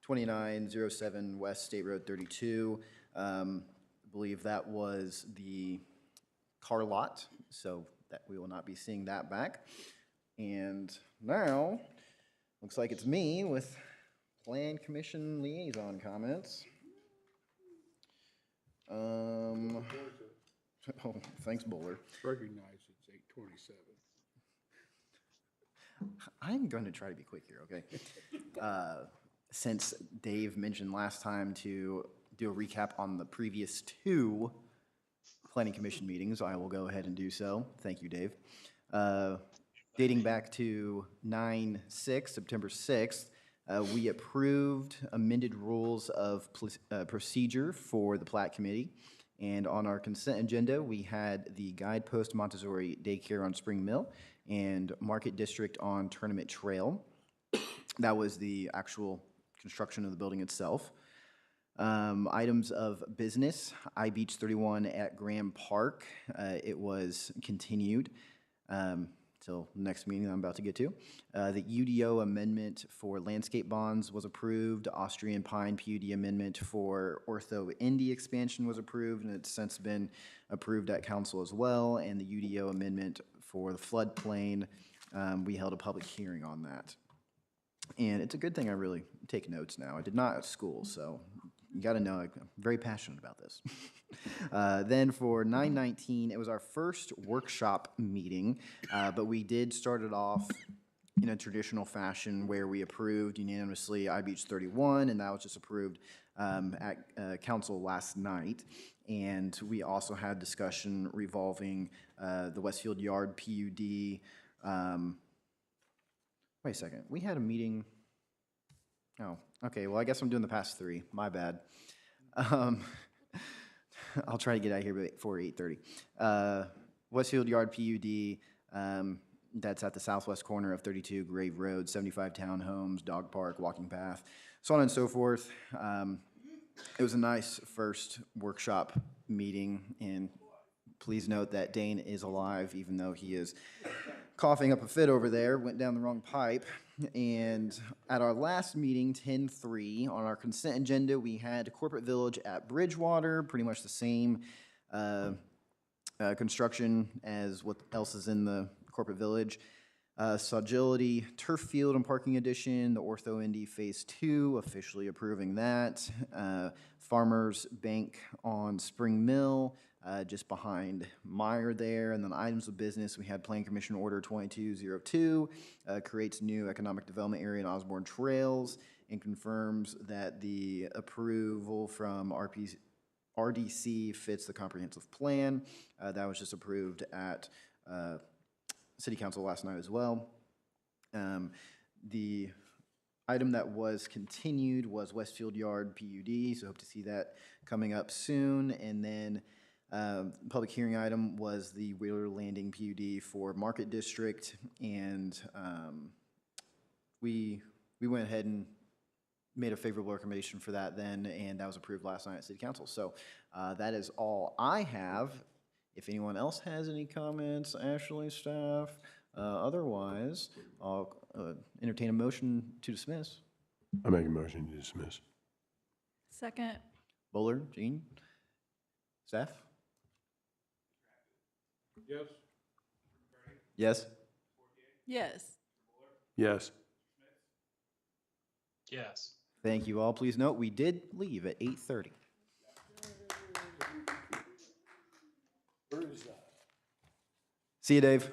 2907 West State Road 32. I believe that was the car lot, so that we will not be seeing that back. And now, looks like it's me with Plan Commission liaison comments. Oh, thanks, Bowler. Recognize it's 8:27. I'm going to try to be quick here, okay? Since Dave mentioned last time to do a recap on the previous 2 Planning Commission meetings, I will go ahead and do so. Thank you, Dave. Dating back to 9/6, September 6th, we approved amended rules of procedure for the Plat Committee. And on our consent agenda, we had the Guidepost Montessori Daycare on Spring Mill and Market District on Tournament Trail. That was the actual construction of the building itself. Items of business, I-Beach 31 at Graham Park. It was continued till next meeting I'm about to get to. The UDO amendment for landscape bonds was approved. Austrian Pine PUD amendment for Ortho Indy expansion was approved, and it's since been approved at council as well. And the UDO amendment for the floodplain, we held a public hearing on that. And it's a good thing I really take notes now. I did not at school, so you got to know I'm very passionate about this. Then for 9/19, it was our first workshop meeting, but we did start it off in a traditional fashion where we approved unanimously I-Beach 31, and that was just approved at council last night. And we also had discussion revolving the Westfield Yard PUD. Wait a second, we had a meeting. Oh, okay, well, I guess I'm doing the past 3, my bad. I'll try to get out of here before 8:30. Westfield Yard PUD, that's at the southwest corner of 32 Grave Road, 75 townhomes, dog park, walking path, so on and so forth. It was a nice first workshop meeting, and please note that Dane is alive, even though he is coughing up a fit over there, went down the wrong pipe. And at our last meeting, 10/3, on our consent agenda, we had Corporate Village at Bridgewater, pretty much the same construction as what else is in the Corporate Village. Sagility Turf Field and Parking Addition, the Ortho Indy Phase 2, officially approving that. Farmers Bank on Spring Mill, just behind Meyer there. And then items of business, we had Plan Commission Order 2202, creates new economic development area in Osborne Trails, and confirms that the approval from RDC fits the comprehensive plan. That was just approved at City Council last night as well. The item that was continued was Westfield Yard PUD, so hope to see that coming up soon. And then public hearing item was the Wheeler Landing PUD for Market District, and we went ahead and made a favorable recommendation for that then, and that was approved last night at City Council. So that is all I have. If anyone else has any comments, Ashley, staff, otherwise, I'll entertain a motion to dismiss. I make a motion to dismiss. Second. Bowler, Jean, staff? Yes. Yes? Yes. Yes. Yes. Thank you all. Please note, we did leave at 8:30. See you, Dave.